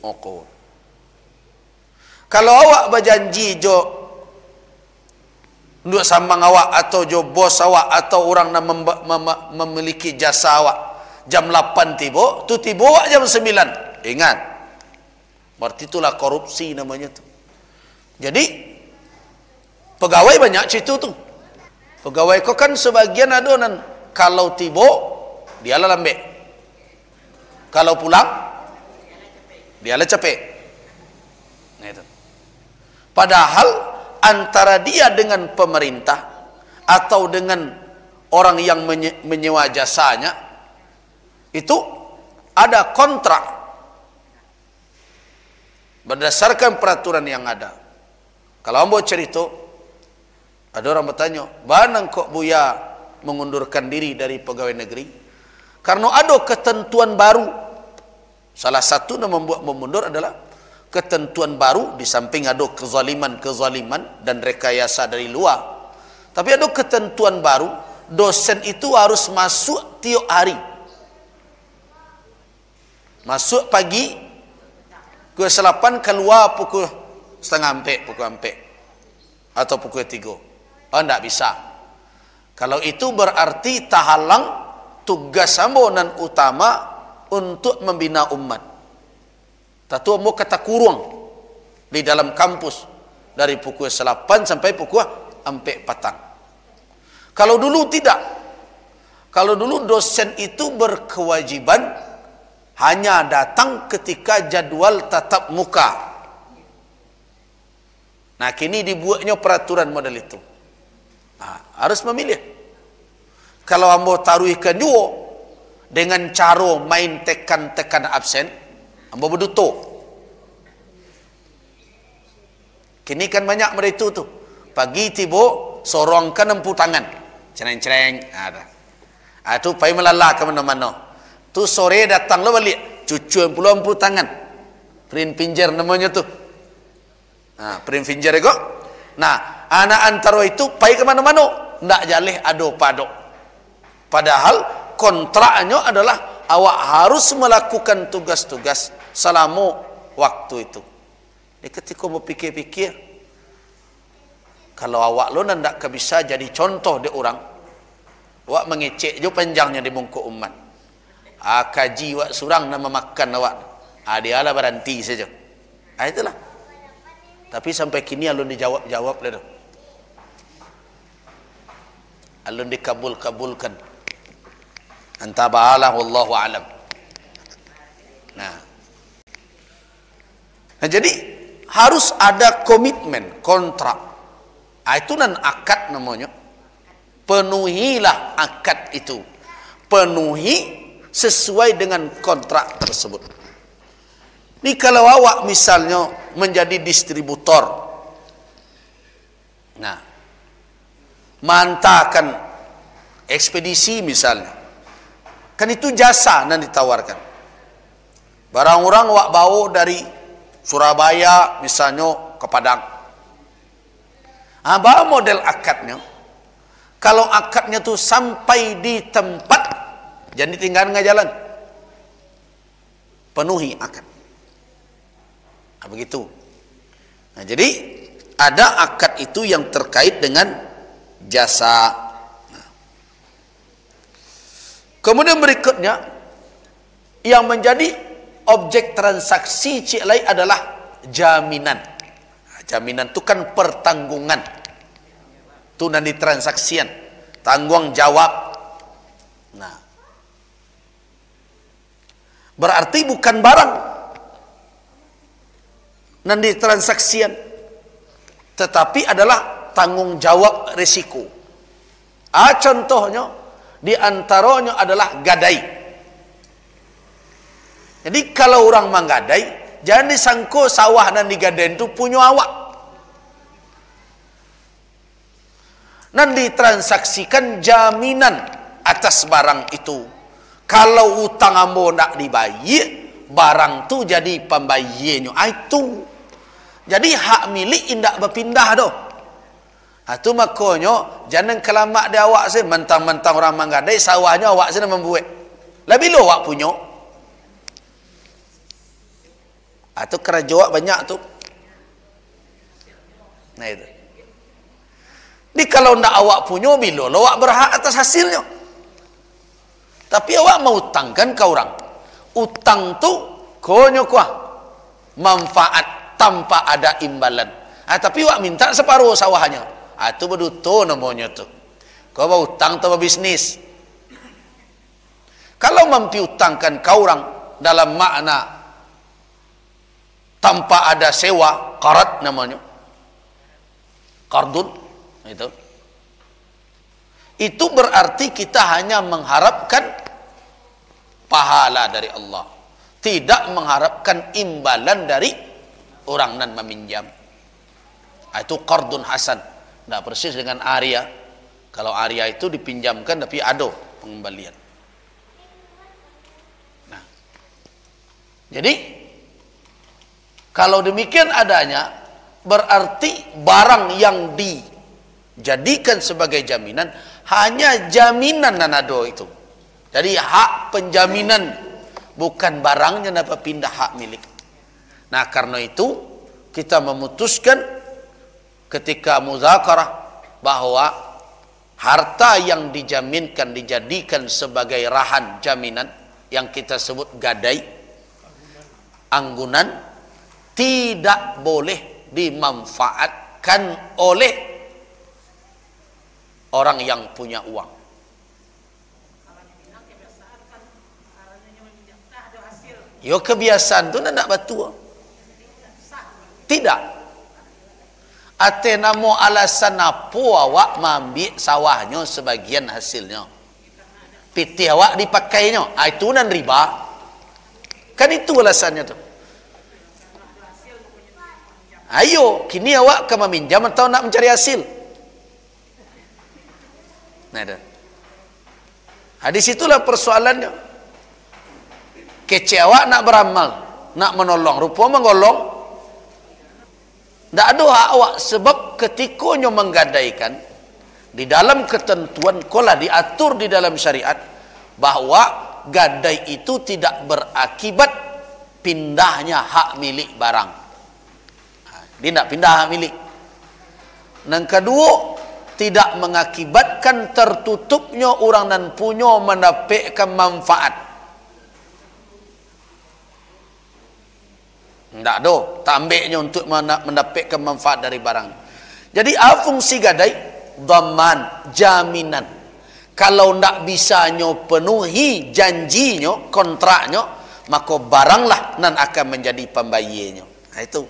uqud. Kalau awak berjanji jo untuk samang awak atau jo bos awak atau orang yang memiliki jasa awak jam 8 tiba, tu tiba awak jam 9. Ingat. Berarti itulah korupsi namanya tu. Jadi pegawai banyak situ tu. Pegawai kau kan sebagian ada nan kalau tiba dia lah lambek. Kalau pulang dia lah capek. Nah itu. Padahal antara dia dengan pemerintah atau dengan orang yang menyewa jasanya itu ada kontrak berdasarkan peraturan yang ada. Kalau ambo cerita, ada orang bertanya, "Banang kok Buya mengundurkan diri dari pegawai negeri?" Karena ada ketentuan baru. Salah satu yang membuat memundur adalah ketentuan baru, di samping ada kezaliman dan rekayasa dari luar. Tapi ada ketentuan baru, dosen itu harus masuk tiap hari. Masuk pagi, pukul 8, keluar pukul setengah 4, pukul 4. Atau pukul 3. Tidak bisa. Kalau itu berarti tahalang tugas sambonan utama untuk membina umat. Tatu mau kata kurung di dalam kampus dari pukul 8 sampai pukul 4 petang. Kalau dulu tidak. Kalau dulu dosen itu berkewajiban hanya datang ketika jadwal tatap muka. Nah, kini dibuatnya peraturan model itu. Harus memilih. Kalau ambo taruhkan juga dengan cara main tekan-tekan absen, ambo berduto. Kini kan banyak mereka tu. Pagi tiba, sorongkan empu tangan. Cereng-cereng. Ada. Tu payah melala ke mana-mana. Tu sore datang lo balik. Cucu empu tangan. Print pinjer namanya tu. Print pinjer itu. Nah, anak antara itu payah ke mana-mana. Ndak jalih ado padok. Padahal kontraknya adalah awak harus melakukan tugas-tugas selama waktu itu. Jadi ketika mau pikir-pikir, kalau awak lo nak bisa jadi contoh di orang, awak mengecek je panjangnya di muka umat. Kaji awak surang nama makan awak. Dia lah berhenti saja. Itulah. Tapi sampai kini alun dijawab dah. Alun dikabulkan. Antabalah wallahu alam. Nah, jadi harus ada komitmen, kontrak. Itu nan akad namanya. Penuhilah akad itu. Penuhi sesuai dengan kontrak tersebut. Ini kalau awak misalnya menjadi distributor. Nah, mantakan ekspedisi misalnya. Kan itu jasa yang ditawarkan. Barang orang awak bawa dari Surabaya misalnya ke Padang. Bawa model akadnya. Kalau akadnya tu sampai di tempat, jangan ditinggal dengan jalan. Penuhi akad. Begitu. Nah, jadi ada akad itu yang terkait dengan jasa. Kemudian berikutnya yang menjadi objek transaksi cik lain adalah jaminan. Jaminan itu kan pertanggungan. Itu nanti transaksian, tanggung jawab. Nah, berarti bukan barang nanti transaksian, tetapi adalah tanggung jawab risiko. Contohnya di antaranya adalah gadai. Jadi kalau orang menggadai, jangan disangka sawah dan digadai itu punya awak. Dan ditransaksikan jaminan atas barang itu. Kalau utang ambo nak dibayar, barang tu jadi pembayarnya. Itu. Jadi hak milik indak berpindah dah. Itu makanya jangan kelamak dia awak saya mentang-mentang orang menggadai sawahnya awak saya membuat. Lah bila awak punya? Itu kerja awak banyak tu. Nah itu. Jadi kalau ndak awak punya bila awak berhak atas hasilnya. Tapi awak mau utangkan ke orang. Utang tu konyo kuah manfaat tanpa ada imbalan. Tapi awak minta separuh sawahnya. Itu beduto namanya tu. Kau mau utang atau bisnis. Kalau mampu utangkan kau orang dalam makna tanpa ada sewa, qarat namanya. Qardun itu berarti kita hanya mengharapkan pahala dari Allah, tidak mengharapkan imbalan dari orang nan meminjam. Itu qardun hasan. Tidak persis dengan aria. Kalau aria itu dipinjamkan tapi ada pengembalian. Nah, jadi kalau demikian adanya, berarti barang yang dijadikan sebagai jaminan hanya jaminan nanado itu. Jadi hak penjaminan, bukan barangnya dapat pindah hak milik. Nah karena itu kita memutuskan ketika muzakarah bahwa harta yang dijaminkan dijadikan sebagai rahan jaminan yang kita sebut gadai, anggunan, tidak boleh dimanfaatkan oleh orang yang punya uang. Yo kebiasaan tu nak batu. Tidak. Ate namo alasan apa awak mengambil sawahnya sebagian hasilnya. Piti awak dipakainya. Itu nan riba. Kan itu alasannya tu. Ayo, kini awak ke meminjam atau nak mencari hasil? Nah, di situlah persoalannya. Kece awak nak beramal, nak menolong, rupa menggolong. Tak ada hak awak sebab ketikanya menggadaikan di dalam ketentuan kolah diatur di dalam syariat bahwa gadai itu tidak berakibat pindahnya hak milik barang. Dia tidak pindah hak milik. Yang kedua, tidak mengakibatkan tertutupnya orang dan punya mendapatkan manfaat. Tak ada, tak ambilnya untuk mendapatkan manfaat dari barang. Jadi fungsi gadai dhaman, jaminan. Kalau tak bisanya penuhi janjinya, kontraknya, maka baranglah nan akan menjadi pembayarnya. Itu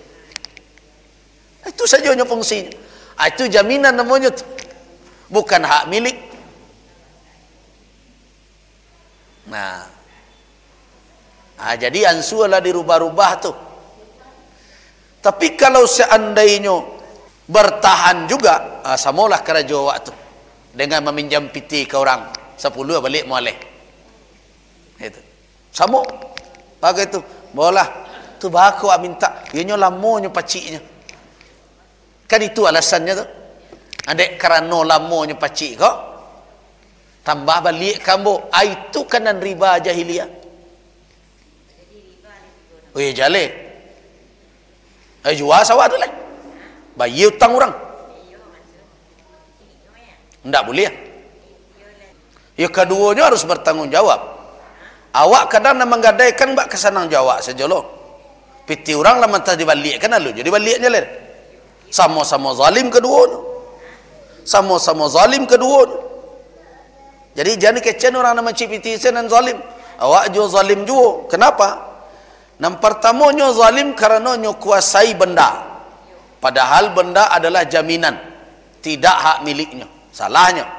saja fungsinya. Itu jaminan namanya, bukan hak milik. Nah, jadi ansulah dirubah-rubah tu. Tapi kalau seandainya bertahan juga, samalah kerja waktu dengan meminjam piti ke orang 10 balik moleh. Itu. Sama. Pakai tu. Bolah. Tu baku minta. Ianya lamanya paciknya. Kan itu alasannya tu. Adik kerana lamanya pacik kau. Tambah balik kamu. Itu kanan riba jahiliyah. Oh ya jale. Jual sawah tu lah. Bayar hutang orang. Tak boleh. Yang keduanya harus bertanggungjawab. Awak kadang nak menggadaikan bak kesanang jawab saja loh. Piti orang lah mentah dibalikkan lalu. Jadi baliknya lah. Sama-sama zalim keduanya. Sama-sama zalim keduanya. Jadi jangan kecen orang nama piti dan zalim. Awak juga zalim juga. Kenapa? Yang pertamanya zalim kerana kuasai benda. Padahal benda adalah jaminan. Tidak hak miliknya. Salahnya.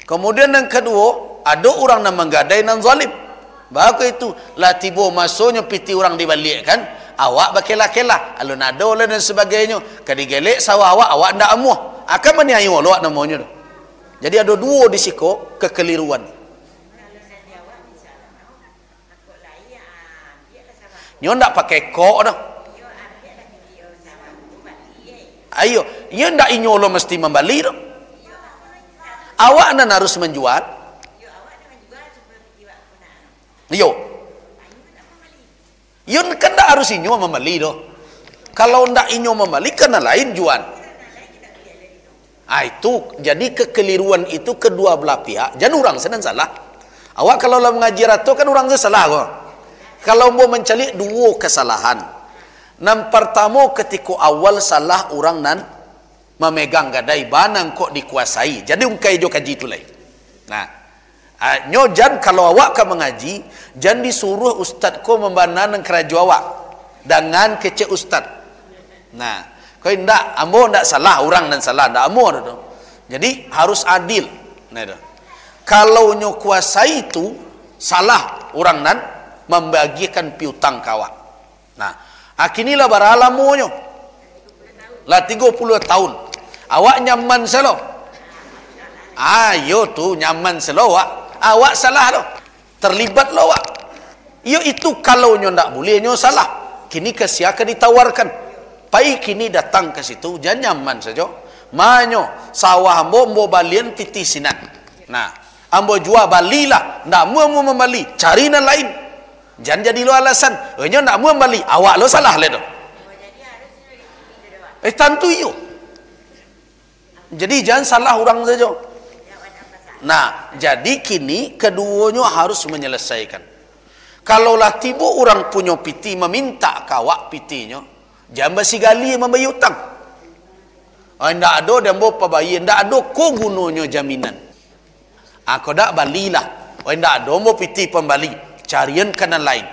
Kemudian yang kedua, ada orang yang menggadai nan zalim. Bahawa itu lah tiba masuknya piti orang dibalik kan, awak berkelah-kelah alun ada lah dan sebagainya, kadigelek sawah awak ndak amuh akan meniayu awak namanya tu. Jadi ada dua di siko kekeliruan. Nyo ndak pakai kok dah. Ayo, nyo ndak inyo lo mesti membeli dah. Awak nan harus menjual. Yo, yun kan tak harus inyo membeli doh. Kalau ndak inyo membeli, kena lain jual. Itu jadi kekeliruan itu kedua belah pihak. Jangan orang senang salah. Awak kalau lah mengaji ratu kan orang salah kok. Kalau mau mencari dua kesalahan. Yang pertama ketika awal salah orang nan memegang gadai banang kok dikuasai. Jadi ungkai jo kaji itu lain. Nah, nyo jan kalau awak ka mengaji, jan disuruh ustaz ko membanang keraju awak dengan kecek ustaz. Nah, kau ndak ambo ndak salah orang dan salah ndak ambo tu. Jadi harus adil. Nah itu. Kalau nyo kuasai itu salah orang nan membagikan piutang kawak. Nah, akinilah baralamu nyo. Lah 30 tahun. Awak nyaman selo. Ayo tu nyaman selo awak. Awak salah lo, terlibat lo awak. Yo itu kalau nyo ndak boleh nyo salah. Kini kesiakan ditawarkan. Pai kini datang ke situ, jangan nyaman saja. Manyo sawah ambo balian piti sinan. Nah, ambo jual balilah, ndak mau membeli, cari nan lain. Jangan jadi lo alasan. Nyo ndak mau membeli, awak lo salah le do. Tentu yo. Jadi jangan salah orang saja. Nah, jadi kini keduanya harus menyelesaikan. Kalaulah tiba orang punya piti meminta kawak pitinya, jangan basi gali membayar hutang. Ndak ada dan bawa pabayi, ndak ada ko gunanya jaminan. Aku dak balilah. Ndak ada mau piti pembali, carian kanan lain.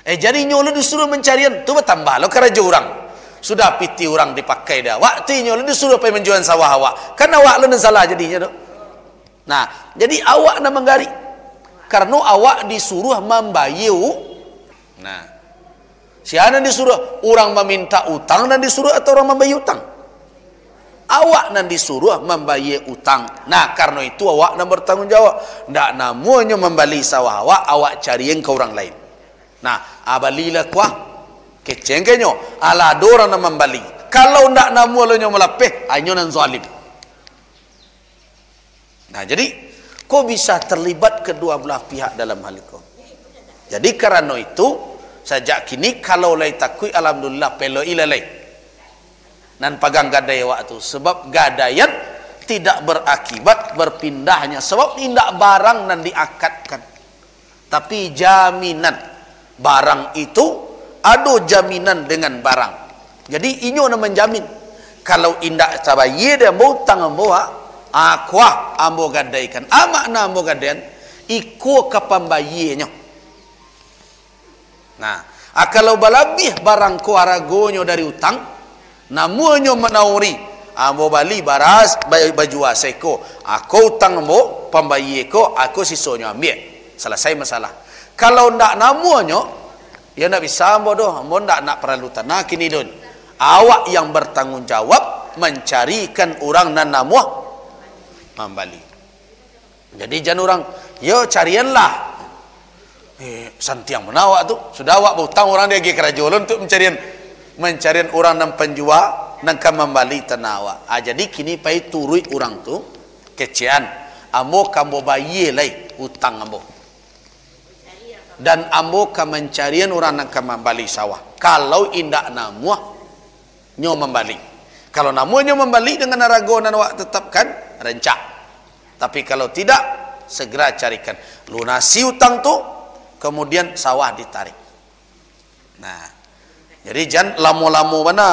Jadi nyolo disuruh mencarian, tu bertambah lo kerja orang. Sudah piti orang dipakai dah. Waktu nyolo disuruh pergi menjual sawah awak. Kan awak lo salah jadinya tu. Nah, jadi awak nak menggari karena awak disuruh membayar. Nah, siapa disuruh? Orang meminta utang dan disuruh atau orang membayar utang? Awak nan disuruh membayar utang. Nah, karena itu awak nak bertanggung jawab. Ndak namanya membeli sawah awak cari yang ke orang lain. Nah, abalilah kuah kecengkenyo ala orang nak membeli. Kalau ndak namanya melepeh, hanya nan zalim. Nah, jadi kau bisa terlibat kedua belah pihak dalam hal itu. Jadi karena itu sejak kini kalau lay takui alhamdulillah pelo ilalai nan pagang gadai waktu sebab gadaian tidak berakibat berpindahnya sebab tidak barang nan diakatkan tapi jaminan barang itu ada jaminan dengan barang. Jadi inyo na menjamin kalau indak sabaye dia mau tang bawa akuah ambo gadaikan makna ambo gadaian iko kapambayinya. Nah, kalau balabih barang ko aragonyo dari utang namunyo menauri ambo bali baras baju aseko aku utang ambo pambayi ko aku sisonyo ambil selesai masalah. Kalau ndak namunyo ya ndak bisa ambo doh ambo ndak nak perlu tanah kini don awak yang bertanggung jawab mencarikan orang nan namuh membali. Jadi jangan orang yo carianlah santiang menawak tu sudah awak berhutang orang dia pergi kerajaan untuk mencarian orang nan penjual nan kan membali tanawak. Jadi kini pai turui orang tu kecian ambo kambo bayi lai hutang ambo dan ambo ka mencarian orang nan kan membali sawah. Kalau indak namuah nyo membali. Kalau namunya membali dengan arago nan awak tetapkan rencak. Tapi kalau tidak segera carikan lunasi hutang tu kemudian sawah ditarik. Nah, jadi jangan lama-lama mana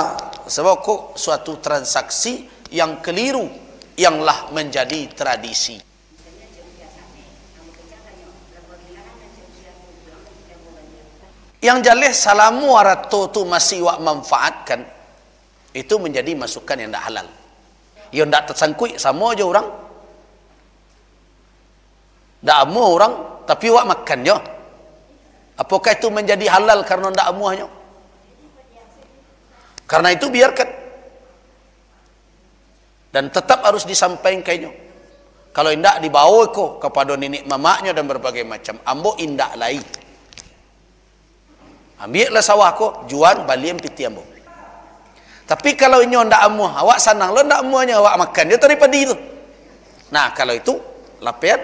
sebab kok suatu transaksi yang keliru yanglah menjadi tradisi. Yang jalih salamu arato tu masih wak manfaatkan itu menjadi masukan yang tidak halal. Yang tidak tersangkui sama aja orang. Ndak amuh orang tapi wak makannya. Apakah itu menjadi halal karena ndak amuhnya? Karena itu biarkan. Dan tetap harus disampaikannya. Kalau indak dibawa ko kepada nenek mamaknya dan berbagai macam. Ambo indak lai. Ambillah sawah ko, jual balik piti ambo. Tapi kalau inyo ndak amuh, awak sanang lo ndak amuhnya awak makan dia daripada itu. Nah, kalau itu lapiat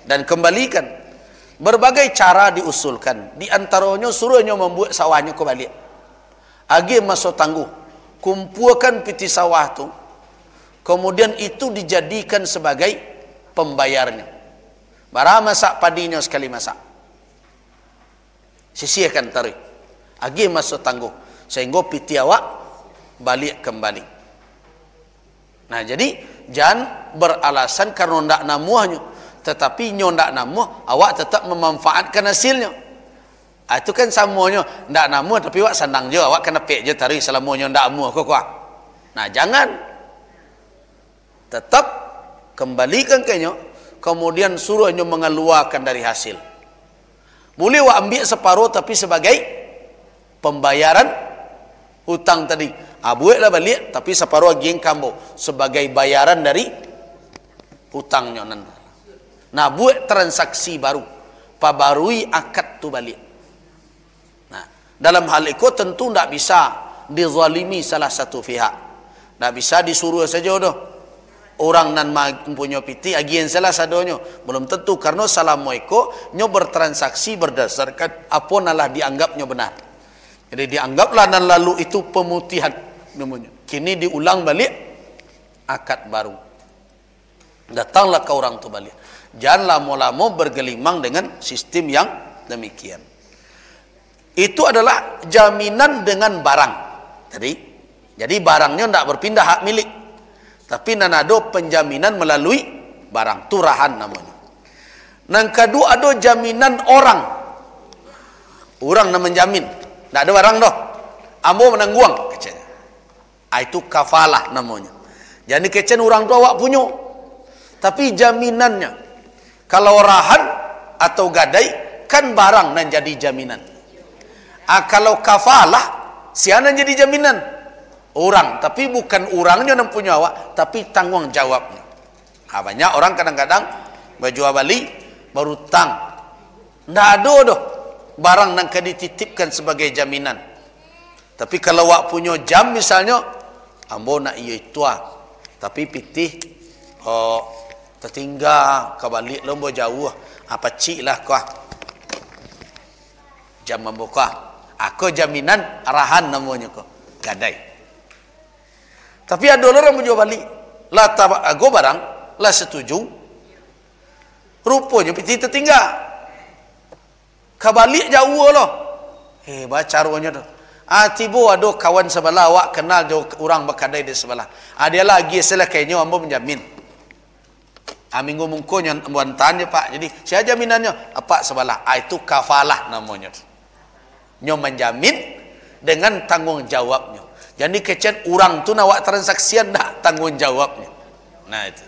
dan kembalikan. Berbagai cara diusulkan. Di antaranya suruhnya membuat sawahnya kembali. Agi masuk tangguh. Kumpulkan piti sawah tu. Kemudian itu dijadikan sebagai pembayarnya. Barang masak padinya sekali masak. Sisihkan tarik. Agi masuk tangguh. Sehingga piti awak balik kembali. Nah, jadi jangan beralasan karena ndak namuhnya. Tetapi nyo ndak namuh, awak tetap memanfaatkan hasilnya. Itu kan samanya ndak namuh tapi awak senang je, awak kena pek je tarik selama nyo ndak namuh kok. Nah, jangan. Tetap kembalikan ke nyo, kemudian suruh nyo mengeluarkan dari hasil. Boleh awak ambil separuh tapi sebagai pembayaran hutang tadi. Buatlah balik tapi separuh lagi yang kambo sebagai bayaran dari hutangnya nanti. Nah, buat transaksi baru, pabarui akad tu balik. Nah, dalam hal itu tentu tidak bisa dizalimi salah satu pihak. Tidak bisa disuruh saja dah. Orang nan mempunyai piti agian salah sadonya belum tentu karena salah moiko nyo bertransaksi berdasarkan apa nalah dianggapnya benar. Jadi dianggaplah nan lalu itu pemutihan namanya. Kini diulang balik akad baru. Datanglah ke orang tu balik. Jangan lama-lama bergelimang dengan sistem yang demikian. Itu adalah jaminan dengan barang. Jadi barangnya tidak berpindah hak milik. Tapi nanado penjaminan melalui barang. Turahan namanya. Yang kedua ada jaminan orang. Orang nak menjamin. Tak ada barang dah. Ambo menangguang. Itu kafalah namanya. Jadi kecen orang tua awak punya. Tapi jaminannya. Kalau rahan atau gadai, kan barang nan jadi jaminan. Kalau kafalah, siapa jadi jaminan? Orang. Tapi bukan orangnya yang punya awak, tapi tanggung jawabnya. Banyak orang kadang-kadang berjual beli, baru tang. Tidak ada dah barang yang akan dititipkan sebagai jaminan. Tapi kalau awak punya jam misalnya, ambo nak iya itu tapi pitih tertinggal kebalik lombo jauh apa cik lah kau jam membuka aku jaminan arahan namanya kau gadai. Tapi ada orang menjual balik lah aku barang lah setuju rupanya pitih tertinggal kebalik jauh loh baca ruanya tu tiba ada kawan sebelah awak kenal jauh orang berkadai di sebelah dia lagi selakainya ambo menjamin minggu mungkunya ambuan tanya pak jadi saya jaminannya apa sebelah itu kafalah namanya nyo menjamin dengan tanggung jawabnya jadi kecen orang tu nak transaksian tak tanggung jawabnya. Nah itu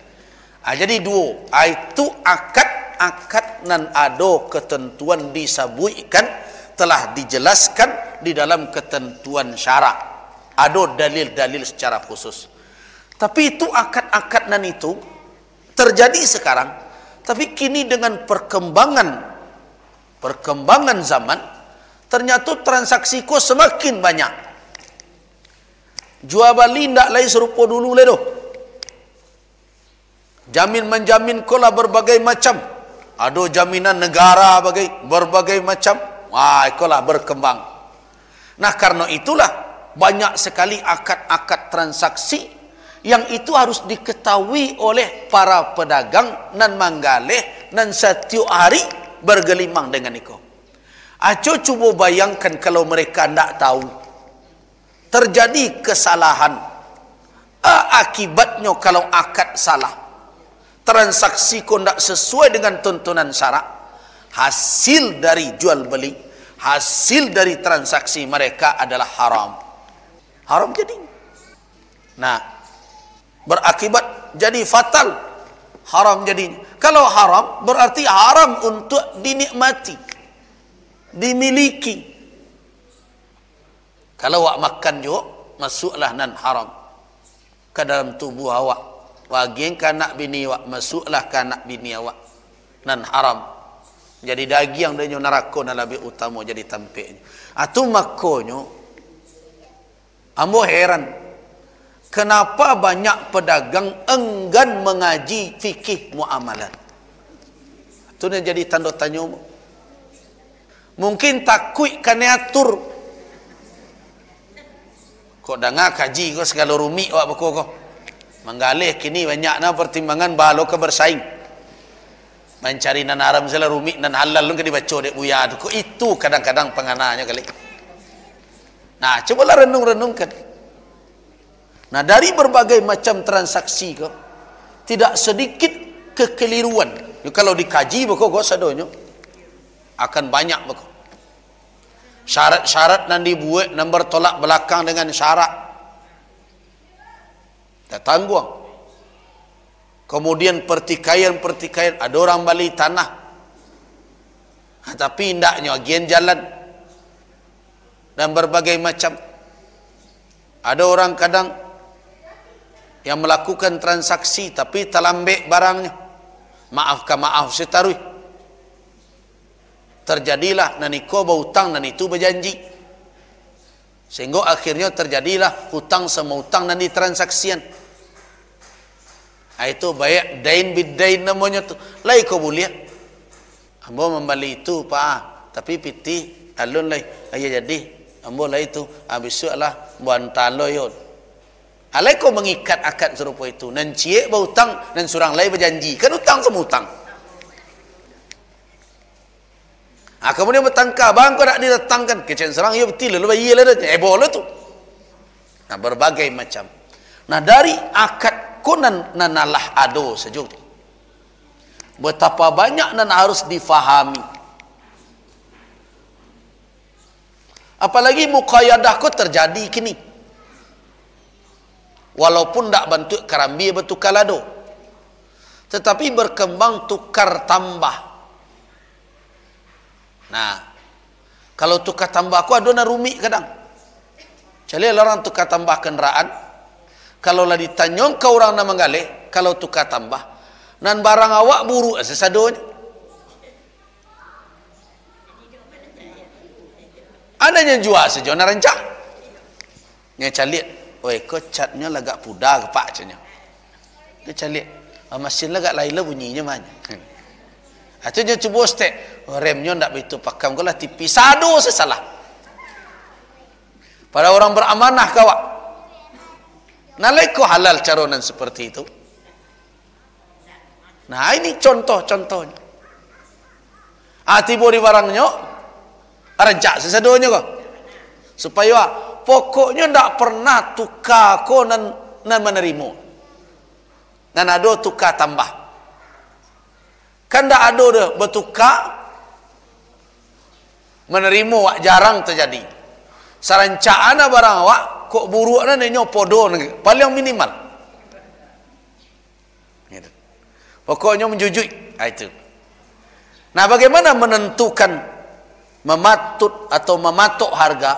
jadi dua itu akad nan ada ketentuan disabuikan telah dijelaskan di dalam ketentuan syarak ada dalil-dalil secara khusus. Tapi itu akad-akad nan itu terjadi sekarang, tapi kini dengan perkembangan zaman, ternyata transaksi ko semakin banyak. Jual beli tidak lain serupa dulu ledo. Jamin menjamin ko lah berbagai macam. Ada jaminan negara berbagai macam. Ko lah berkembang. Nah karena itulah banyak sekali akad-akad transaksi yang itu harus diketahui oleh para pedagang nan manggaleh nan setiap hari bergelimang dengan itu. Aco cuba bayangkan kalau mereka tidak tahu terjadi kesalahan. Akibatnya kalau akad salah, transaksi kau tidak sesuai dengan tuntunan syarak, hasil dari jual beli, hasil dari transaksi mereka adalah haram. Haram jadi. Nah, berakibat jadi fatal haram jadinya. Kalau haram berarti haram untuk dinikmati, dimiliki. Kalau awak makan juga masuklah nan haram ke dalam tubuh awak. Waging kanak bini awak masuklah kanak bini awak nan haram. Jadi daging dia neraka dan lebih utama jadi tampiknya. Atu makonyo ambo heran kenapa banyak pedagang enggan mengaji fikih muamalat. Itu jadi tanda tanya. Mungkin takut kena atur. Kok dengar kaji kau segala rumit awak berko kau. Menggalih kini banyaknya pertimbangan balo ke bersaing. Mencari nan haram segala rumit nan halal lu ke dibaca dek buya tu. Kok itu kadang-kadang pengananya kali. Nah, cobalah renung-renungkan. Nah, dari berbagai macam transaksi kau tidak sedikit kekeliruan. Kalau dikaji berko kau sadonyo akan banyak berko. Syarat-syarat nan dibuat nan bertolak belakang dengan syarat. Tak tangguh. Kemudian pertikaian-pertikaian, ada orang beli tanah. Tapi indaknya agen jalan. Dan berbagai macam. Ada orang kadang yang melakukan transaksi tapi terlambik barangnya. Maafkan maaf setarui. Terjadilah naniko berhutang dan itu berjanji. Sehingga akhirnya terjadilah hutang sama hutang dan ditransaksian. Itu baik dain bidain namanya tu. Lai kau boleh. Ambo membeli itu pak. Tapi piti alun lai. Ayah jadi. Ambo lai itu. Habislah buan talo yon. Alai kau mengikat akad serupa itu. Nan cie berhutang dan surang lai berjanji. Kan hutang sama hutang. Kemudian bertangkap. Bang kau nak didatangkan. Kecen serang ya betul. Lalu iya lah. Boleh tu. Nah berbagai macam. Nah dari akad konan nanalah ado sejuk. Betapa banyak nan harus difahami. Apalagi muqayadah ko terjadi kini. Walaupun tak bentuk karambi bertukar lado. Tetapi berkembang tukar tambah. Nah, kalau tukar tambah ko ada na rumit kadang. Cali orang tukar tambah kenderaan. Kalau lah ditanyong ke orang nama gale, kalau tukar tambah, nan barang awak buru sesadonya. Ada yang jual sejauh nak rancak. Nya calik, oi kau catnya lagak pudar ke pak cenya. Dia calik, mesin lagak lain lah bunyinya mana. Atau dia cuba stek, remnya ndak begitu pakam kau lah tipis, sado sesalah. Pada orang beramanah kawak. Nalai ko halal caronan seperti itu. Nah ini contoh-contohnya. Tiba di barangnya rancak sesadonya kok. Supaya pokoknya ndak pernah tukar ko nan menerima. Nan ada tukar tambah. Kan ndak ada dah bertukar menerima wak jarang terjadi. Sarancaan barang awak kok buruknya nenyo podo paling minimal. Pokoknya menjujui itu. Nah, bagaimana menentukan mematut atau mematok harga?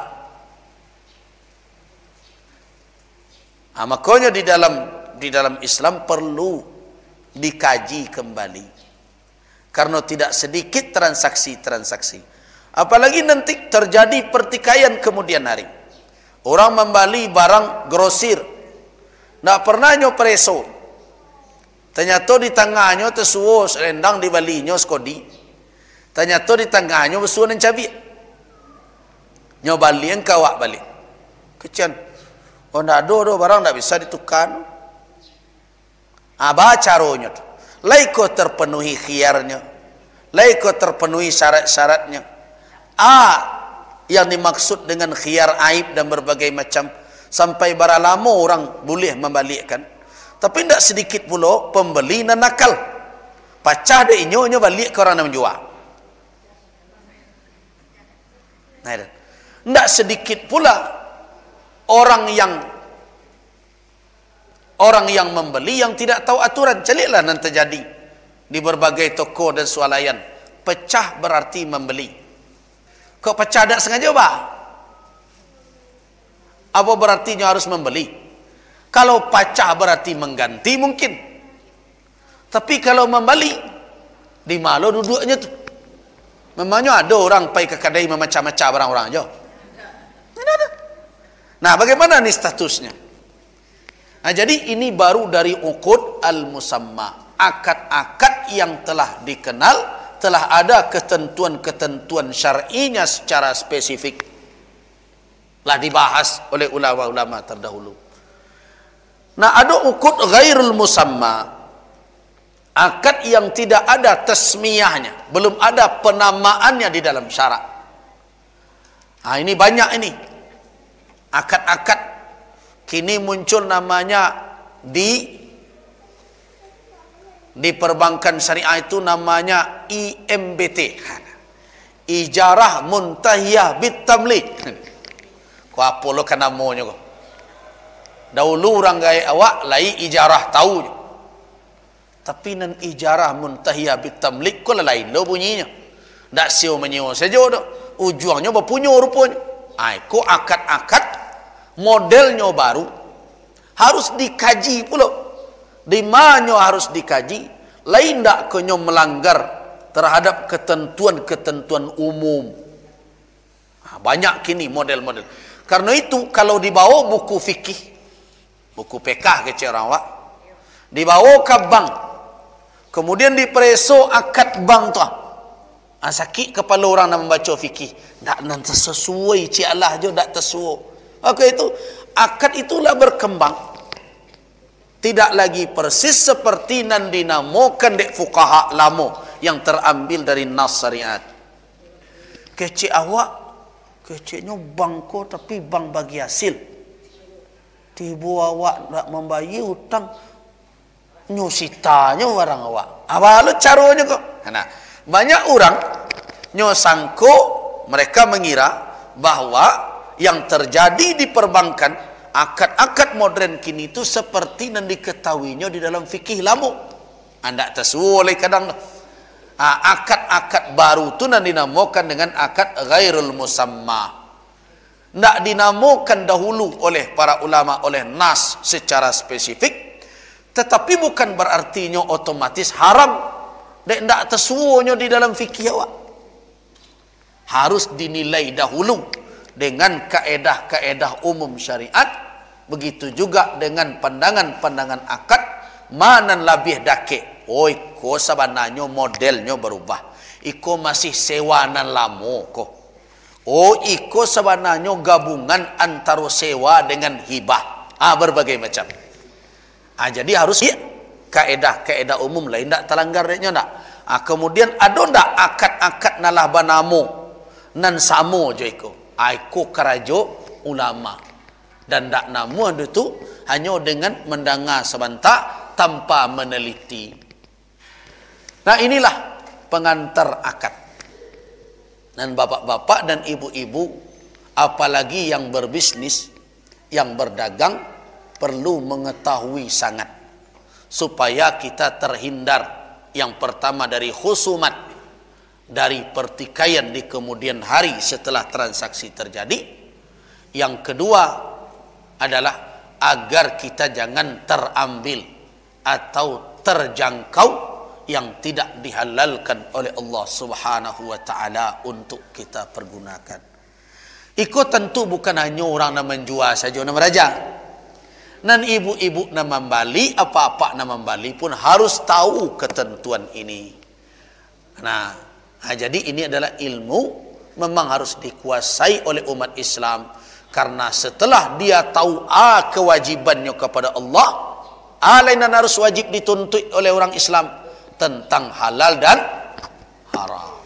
Makanya di dalam Islam perlu dikaji kembali. Karena tidak sedikit transaksi-transaksi. Apalagi nanti terjadi pertikaian kemudian hari. Orang membeli barang grosir. Tak pernah nyo preso. Ternyata di tengahnya tersuo selendang di balinya skodi. Ternyata di tengahnya bersuo dan cabai. Nyo bali yang kawak balik. Kecian. Oh tak ada barang tak bisa ditukar. Apa caranya? Laiko terpenuhi khiyarnya. Laiko terpenuhi syarat-syaratnya. Yang dimaksud dengan khiyar aib dan berbagai macam sampai berapa lama orang boleh membalikkan. Tapi tidak sedikit pula pembeli dan nakal. Pacah dia inyo balik ke orang yang menjual. Tidak sedikit pula orang yang orang yang membeli yang tidak tahu aturan. Celiklah yang terjadi di berbagai toko dan swalayan. Pecah berarti membeli. Kok pecah tak sengaja, Pak? Apa berartinya harus membeli? Kalau pecah berarti mengganti mungkin. Tapi kalau membeli, di mana duduknya tu? Memangnya ada orang pergi ke kedai memecah-mecah barang orang aja? Tidak ada. Nah, bagaimana ni statusnya? Nah, jadi ini baru dari uqud al-musamma. Akad-akad yang telah dikenal, telah ada ketentuan-ketentuan syar'inya secara spesifik. Telah dibahas oleh ulama-ulama terdahulu. Nah, ada uqud ghairul musamma. Akad yang tidak ada tasmiyahnya, belum ada penamaannya di dalam syarak. Nah, ini banyak ini. Akad-akad kini muncul namanya di perbankan syariah itu namanya IMBT. Ijarah muntahiyah bitamlik. Kau apa lo kan namanya kau? Dahulu orang gaya awak lai ijarah tahu. Tapi nan ijarah muntahiyah bitamlik kau lain lo bunyinya. Tak siu menyiu saja dah. Ujungnya berpunya rupanya. Kau akad-akad modelnya baru harus dikaji pula. Di mana harus dikaji? Lain tak kau melanggar terhadap ketentuan-ketentuan umum. Banyak kini model-model. Karena itu kalau dibawa buku fikih, buku pekah kecil orang awak, dibawa ke bank, kemudian dipreso akad bank tu. Sakit kepala orang nak membaca fikih. Tak nanti sesuai cik Allah je, tak tersuai. Okey, itu akad itulah berkembang. Tidak lagi persis seperti nan dinamakan dek fuqaha lama yang terambil dari nas syariat. Kecik awak, keciknya bank ko tapi bank bagi hasil. Tiba awak nak membayar hutang, nyusitanya barang awak. Apa lu caranya kok? Nah, banyak orang nyosangko, mereka mengira bahwa yang terjadi di perbankan, akad-akad modern kini itu seperti yang diketahuinya di dalam fikih lama. Anda tersuai kadang akad-akad baru itu yang dinamakan dengan akad ghairul musamma. Tidak dinamakan dahulu oleh para ulama oleh nas secara spesifik, tetapi bukan berartinya otomatis haram. Tidak tersuainya di dalam fikih awak. Harus dinilai dahulu dengan kaedah-kaedah umum syariat. Begitu juga dengan pandangan-pandangan akad, mana lebih dakik. Oh, iko sebenarnya modelnya berubah. Iko masih sewanan lama ko. Oh, iko sebenarnya gabungan antara sewa dengan hibah. Berbagai macam. Jadi harus kaedah-kaedah umum lain tak terlanggar deknya tak. Kemudian ada tak akad-akad nalah banamo nan samo je iko. Iko karajo ulama. Dan tak nama itu hanya dengan mendengar sebentar tanpa meneliti. Nah, inilah pengantar akad. Dan bapak-bapak dan ibu-ibu, apalagi yang berbisnis, yang berdagang, perlu mengetahui sangat supaya kita terhindar yang pertama dari khusumat, dari pertikaian di kemudian hari setelah transaksi terjadi. Yang kedua adalah agar kita jangan terambil atau terjangkau yang tidak dihalalkan oleh Allah Subhanahu wa taala untuk kita pergunakan. Ikut tentu bukan hanya orang nak menjual saja nak meraja. Dan ibu-ibu nak membali, apa-apa nak membali pun harus tahu ketentuan ini. Nah, jadi ini adalah ilmu memang harus dikuasai oleh umat Islam. Karena setelah dia tahu kewajibannya kepada Allah, lain dan harus wajib dituntut oleh orang Islam tentang halal dan haram.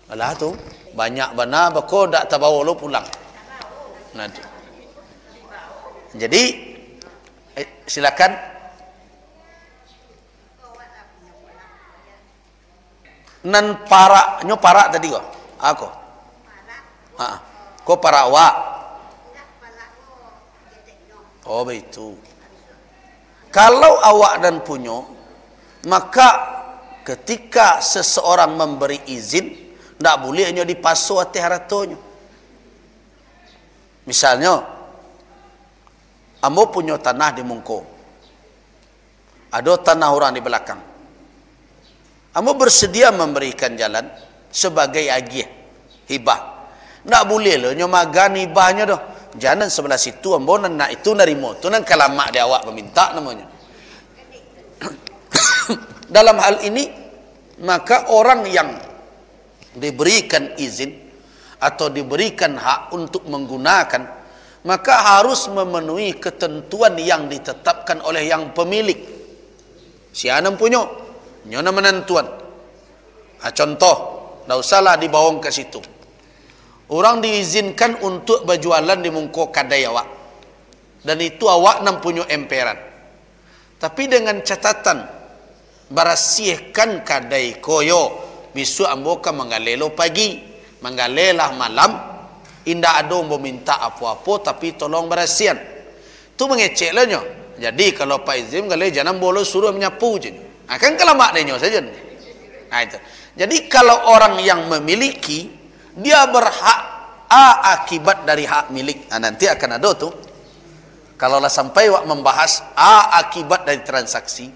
Alah tu banyak benar bako dak terbawa lo pulang. Nah, jadi silakan. Nan paraknya parak tadi kok. Aku. Kau parak wa. Oh begitu. Kalau awak dan punyo, maka ketika seseorang memberi izin, tidak boleh hanya dipasu hati haratonyo. Misalnya, ambo punya tanah di Mungko, ada tanah orang di belakang. Ambo bersedia memberikan jalan sebagai agih, hibah. Tak boleh lah, nyo magan hibahnya dah. Jangan sebelah situ, ambo nak itu narimo. Itu nan kalamak dia awak meminta namanya. Dalam hal ini, maka orang yang diberikan izin atau diberikan hak untuk menggunakan, maka harus memenuhi ketentuan yang ditetapkan oleh yang pemilik. Si anam punyo, nyona menentuan. Contoh, tak usahlah dibawang ke situ. Orang diizinkan untuk berjualan di Mungko kadai awak. Dan itu awak nam punyo emperan. Tapi dengan catatan, barasihkan kadai koyo, bisu amboka mengalelo pagi, mengalelah malam, indah ada mau minta apa-apa, tapi tolong berasihan. Itu mengecek lah nyo. Jadi kalau Pak Izim kalau jangan bolos suruh menyapu je. Kan kelamak dia saja. Nah itu. Jadi kalau orang yang memiliki, dia berhak akibat dari hak milik. Nah, nanti akan ada tuh. Kalaulah sampai wak membahas akibat dari transaksi,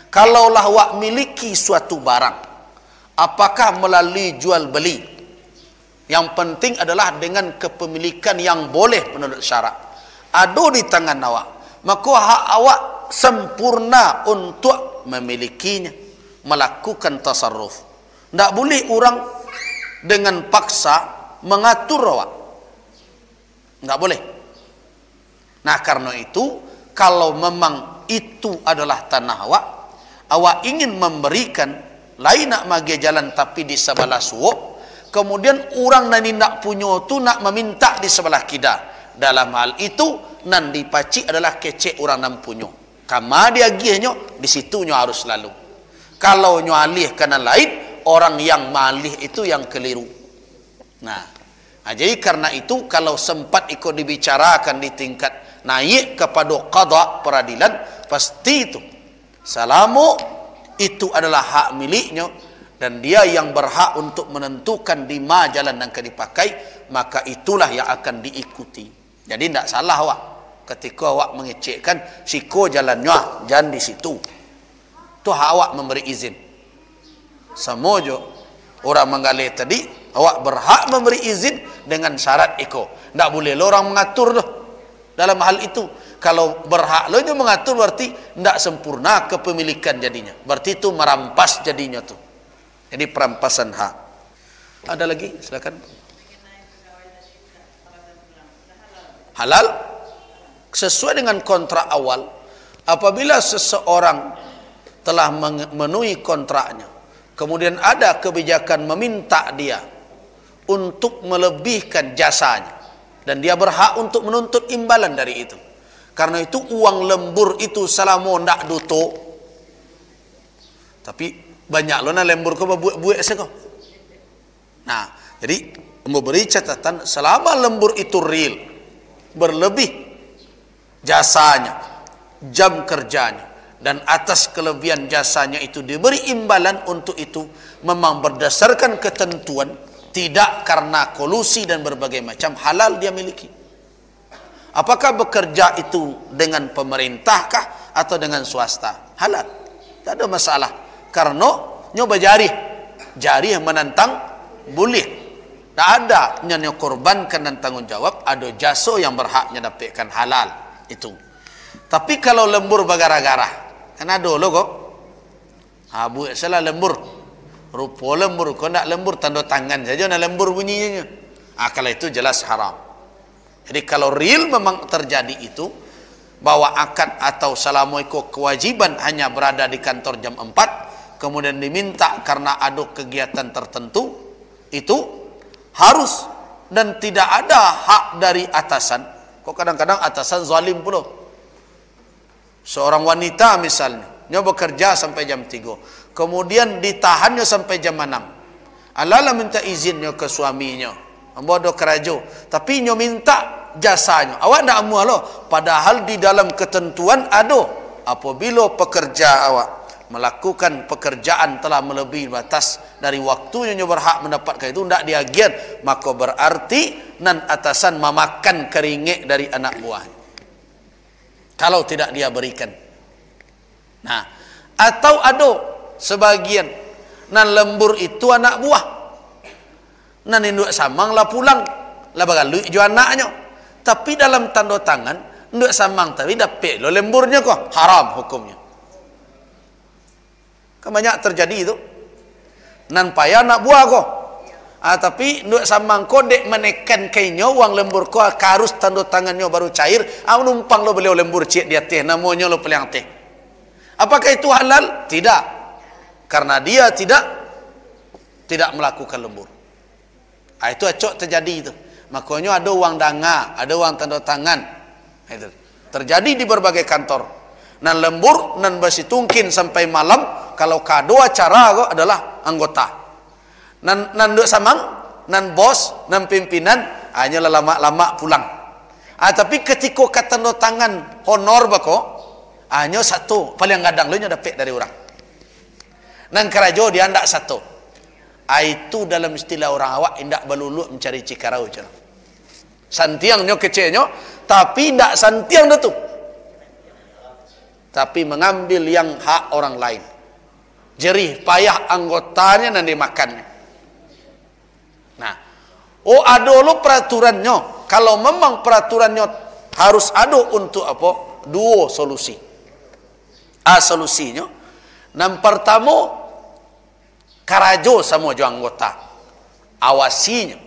kalaulah wak miliki suatu barang, apakah melalui jual beli, yang penting adalah dengan kepemilikan yang boleh menurut syarak. Ada di tangan awak, maka hak awak sempurna untuk memilikinya, melakukan tasarruf. Tak boleh orang dengan paksa mengatur awak. Tak boleh. Nah karena itu, kalau memang itu adalah tanah awak, awak ingin memberikan, lain nak magi jalan tapi di sebelah suwok, kemudian orang nani nak punya tu nak meminta di sebelah kida. Dalam hal itu, nan dipaci adalah kecek orang nan punya. Kama dia gihnya, di situ nyo harus lalu. Kalau nyo alih kanan lain, orang yang malih itu yang keliru. Nah, jadi karena itu kalau sempat ikut dibicarakan di tingkat naik kepada qada peradilan, pasti itu selama itu adalah hak miliknya dan dia yang berhak untuk menentukan di mana jalan yang akan dipakai, maka itulah yang akan diikuti. Jadi tidak salah awak ketika awak mengecekkan siko jalannya jangan di situ. Itu hak awak memberi izin. Semua jo orang menggalih tadi, awak berhak memberi izin dengan syarat eko. Tak boleh lo orang mengatur dah. Dalam hal itu, kalau berhak lo mengatur berarti tidak sempurna kepemilikan jadinya. Berarti itu merampas jadinya tu. Jadi perampasan hak. Ada lagi? Silakan. Halal sesuai dengan kontrak awal. Apabila seseorang telah memenuhi kontraknya, kemudian ada kebijakan meminta dia untuk melebihkan jasanya, dan dia berhak untuk menuntut imbalan dari itu. Karena itu uang lembur itu selama ndak duto. Tapi banyak lo na lembur ko buat seko. Nah, jadi memberi catatan selama lembur itu real, berlebih jasanya, jam kerjanya, dan atas kelebihan jasanya itu diberi imbalan untuk itu, memang berdasarkan ketentuan, tidak karena kolusi dan berbagai macam, halal dia miliki. Apakah bekerja itu dengan pemerintahkah atau dengan swasta? Halal, tak ada masalah. Karena nyoba jari yang menantang boleh. Tak ada yang korbankan dan tanggung jawab, ada jasa yang berhaknya dapatkan halal itu. Tapi kalau lembur bagara-gara, kan ada lo kok. Buat salah lembur. Rupa lembur, kau nak lembur tanda tangan saja nak lembur bunyinya. Kalau itu jelas haram. Jadi kalau real memang terjadi itu, bahwa akad atau salamuiko kewajiban hanya berada di kantor jam 4, kemudian diminta karena ada kegiatan tertentu, itu harus dan tidak ada hak dari atasan. Kok kadang-kadang atasan zalim pula. Seorang wanita misalnya, dia bekerja sampai jam 3, kemudian ditahannya sampai jam 6. Alala minta izinnya ke suaminya, ambo kerajo, tapi nyo minta jasanya. Awak ndak amuah loh, padahal di dalam ketentuan ada apabila pekerja awak melakukan pekerjaan telah melebihi batas dari waktunya berhak mendapatkan itu, tidak diagian, maka berarti nan atasan memakan keringik dari anak buahnya kalau tidak dia berikan. Nah, atau ada sebagian nan lembur itu anak buah, nan induk samang lah pulang lah bagalu jo anaknya, tapi dalam tanda tangan induk samang tapi dapat lo lemburnya kok haram hukumnya. Banyak terjadi itu. Nan payah nak buah kok. Tapi nduk samang ko dek menekan kainnya uang lembur ko karus tanda tangannya baru cair, numpang lo beliau lembur cik dia teh namanya lo peliang teh. Apakah itu halal? Tidak. Karena dia tidak melakukan lembur. Itu acok terjadi itu. Makanya ada uang danga, ada uang tanda tangan. Itu terjadi di berbagai kantor. Nan lembur, nan basi tungkin sampai malam. Kalau kado acara kok adalah anggota. Nan duk samang, nan bos, nan pimpinan hanya lama-lama pulang. Tapi ketika kata tanda tangan honor bako, hanya satu paling kadang lu nya dapat dari orang. Nan kerajo dia ndak satu. Itu dalam istilah orang awak indak belulu mencari cikarau cara. Santiangnya kecilnya, tapi ndak santiang dah tu. Tapi mengambil yang hak orang lain. Jerih payah anggotanya dan dimakannya. Nah, ada lo peraturannya. Kalau memang peraturannya harus ada untuk apa? Dua solusi. Solusinya. Yang pertama, karajo sama jo anggota. Awasinya.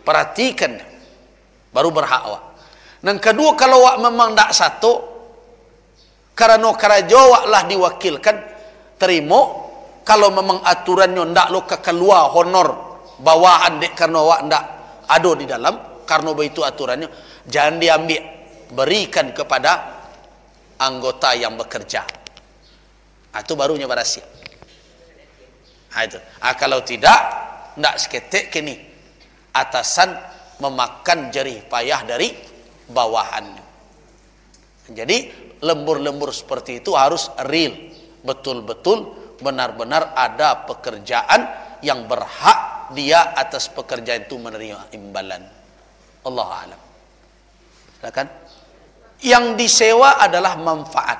Perhatikan. Baru berhak awak. Yang kedua, kalau awak memang tak satu, karena karajo awak lah diwakilkan, terima. Kalau memang aturannya ndak lo keluar honor bawahan dek karena awak ndak ada di dalam, karena begitu aturannya, jangan diambil, berikan kepada anggota yang bekerja. Itu barunya berhasil. Itu. Kalau tidak, ndak seketik kini atasan memakan jerih payah dari bawahannya. Jadi lembur-lembur seperti itu harus real, betul-betul benar-benar ada pekerjaan yang berhak dia atas pekerjaan itu menerima imbalan. Allah alam. Silakan. Yang disewa adalah manfaat.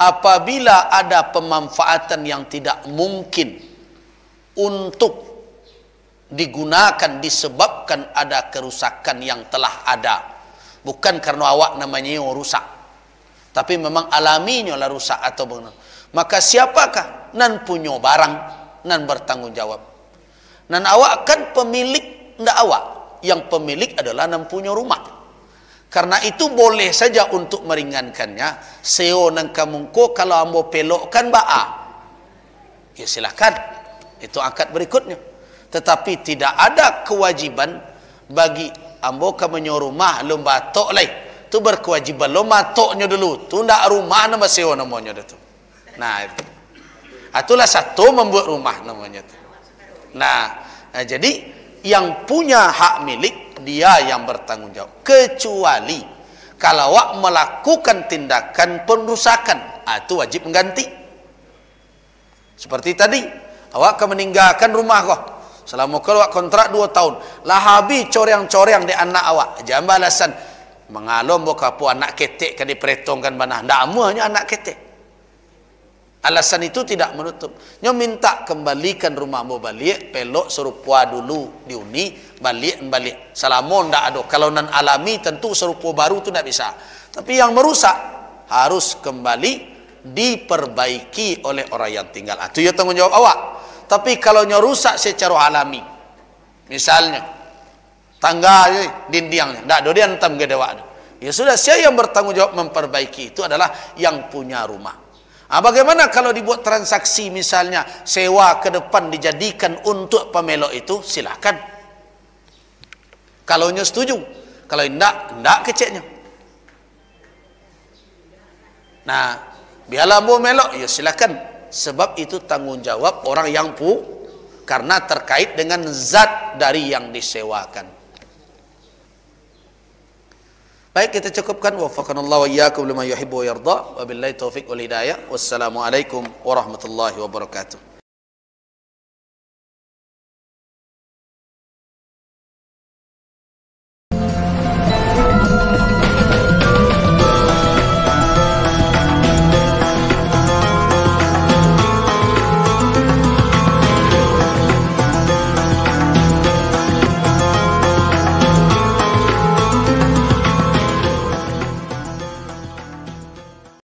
Apabila ada pemanfaatan yang tidak mungkin untuk digunakan disebabkan ada kerusakan yang telah ada, bukan karena awak namanya yang rusak, tapi memang alaminya lah rusak atau benar, maka siapakah nan punya barang nan bertanggung jawab? Nan awak kan pemilik, ndak awak yang pemilik adalah nan punya rumah. Karena itu boleh saja untuk meringankannya, seo nang kamungko kalau ambo pelokkan ba'a, ya silakan, itu akad berikutnya. Tetapi tidak ada kewajiban bagi ambo ka menyorumah lo batok lai, tu berkewajiban lo matoknya dulu, tu ndak rumah nama sewa namanya tu. Nah, itulah satu membuat rumah namanya tu. Nah, jadi yang punya hak milik dia yang bertanggung jawab, kecuali kalau awak melakukan tindakan perusakan, itu wajib mengganti. Seperti tadi, awak akan meninggalkan rumah kau selama kalau awak kontrak 2 tahun, lah habis coreng-coreng di anak awak, jangan balasan mengalom boka pu anak ketek kan diperhitungkan banah, ndak amuhnya anak ketek. Alasan itu tidak menutup. Nyo minta kembalikan rumahmu balik, pelok serupa dulu diuni, balik. Selama ndak ada. Kalau nan alami tentu serupa baru tu ndak bisa. Tapi yang merusak harus kembali diperbaiki oleh orang yang tinggal. Itu ya tanggung jawab awak. Tapi kalau nyo rusak secara alami, misalnya tangga dindingnya ndak ada dia entam gede awak. Ya sudah, siapa yang bertanggung jawab memperbaiki itu adalah yang punya rumah. Bagaimana kalau dibuat transaksi misalnya sewa ke depan dijadikan untuk pemelok itu, silakan. Kalau nya setuju, kalau enggak keceknya. Nah, biarlah mau melok, ya silakan. Sebab itu tanggung jawab orang yang karena terkait dengan zat dari yang disewakan. Baik. Baik, kita cukupkan. Waffaqanallahu wa iyyakum lima yuhibbu wa yarda. Wabillahi taufiq wal hidayah. Wassalamualaikum warahmatullahi wabarakatuh.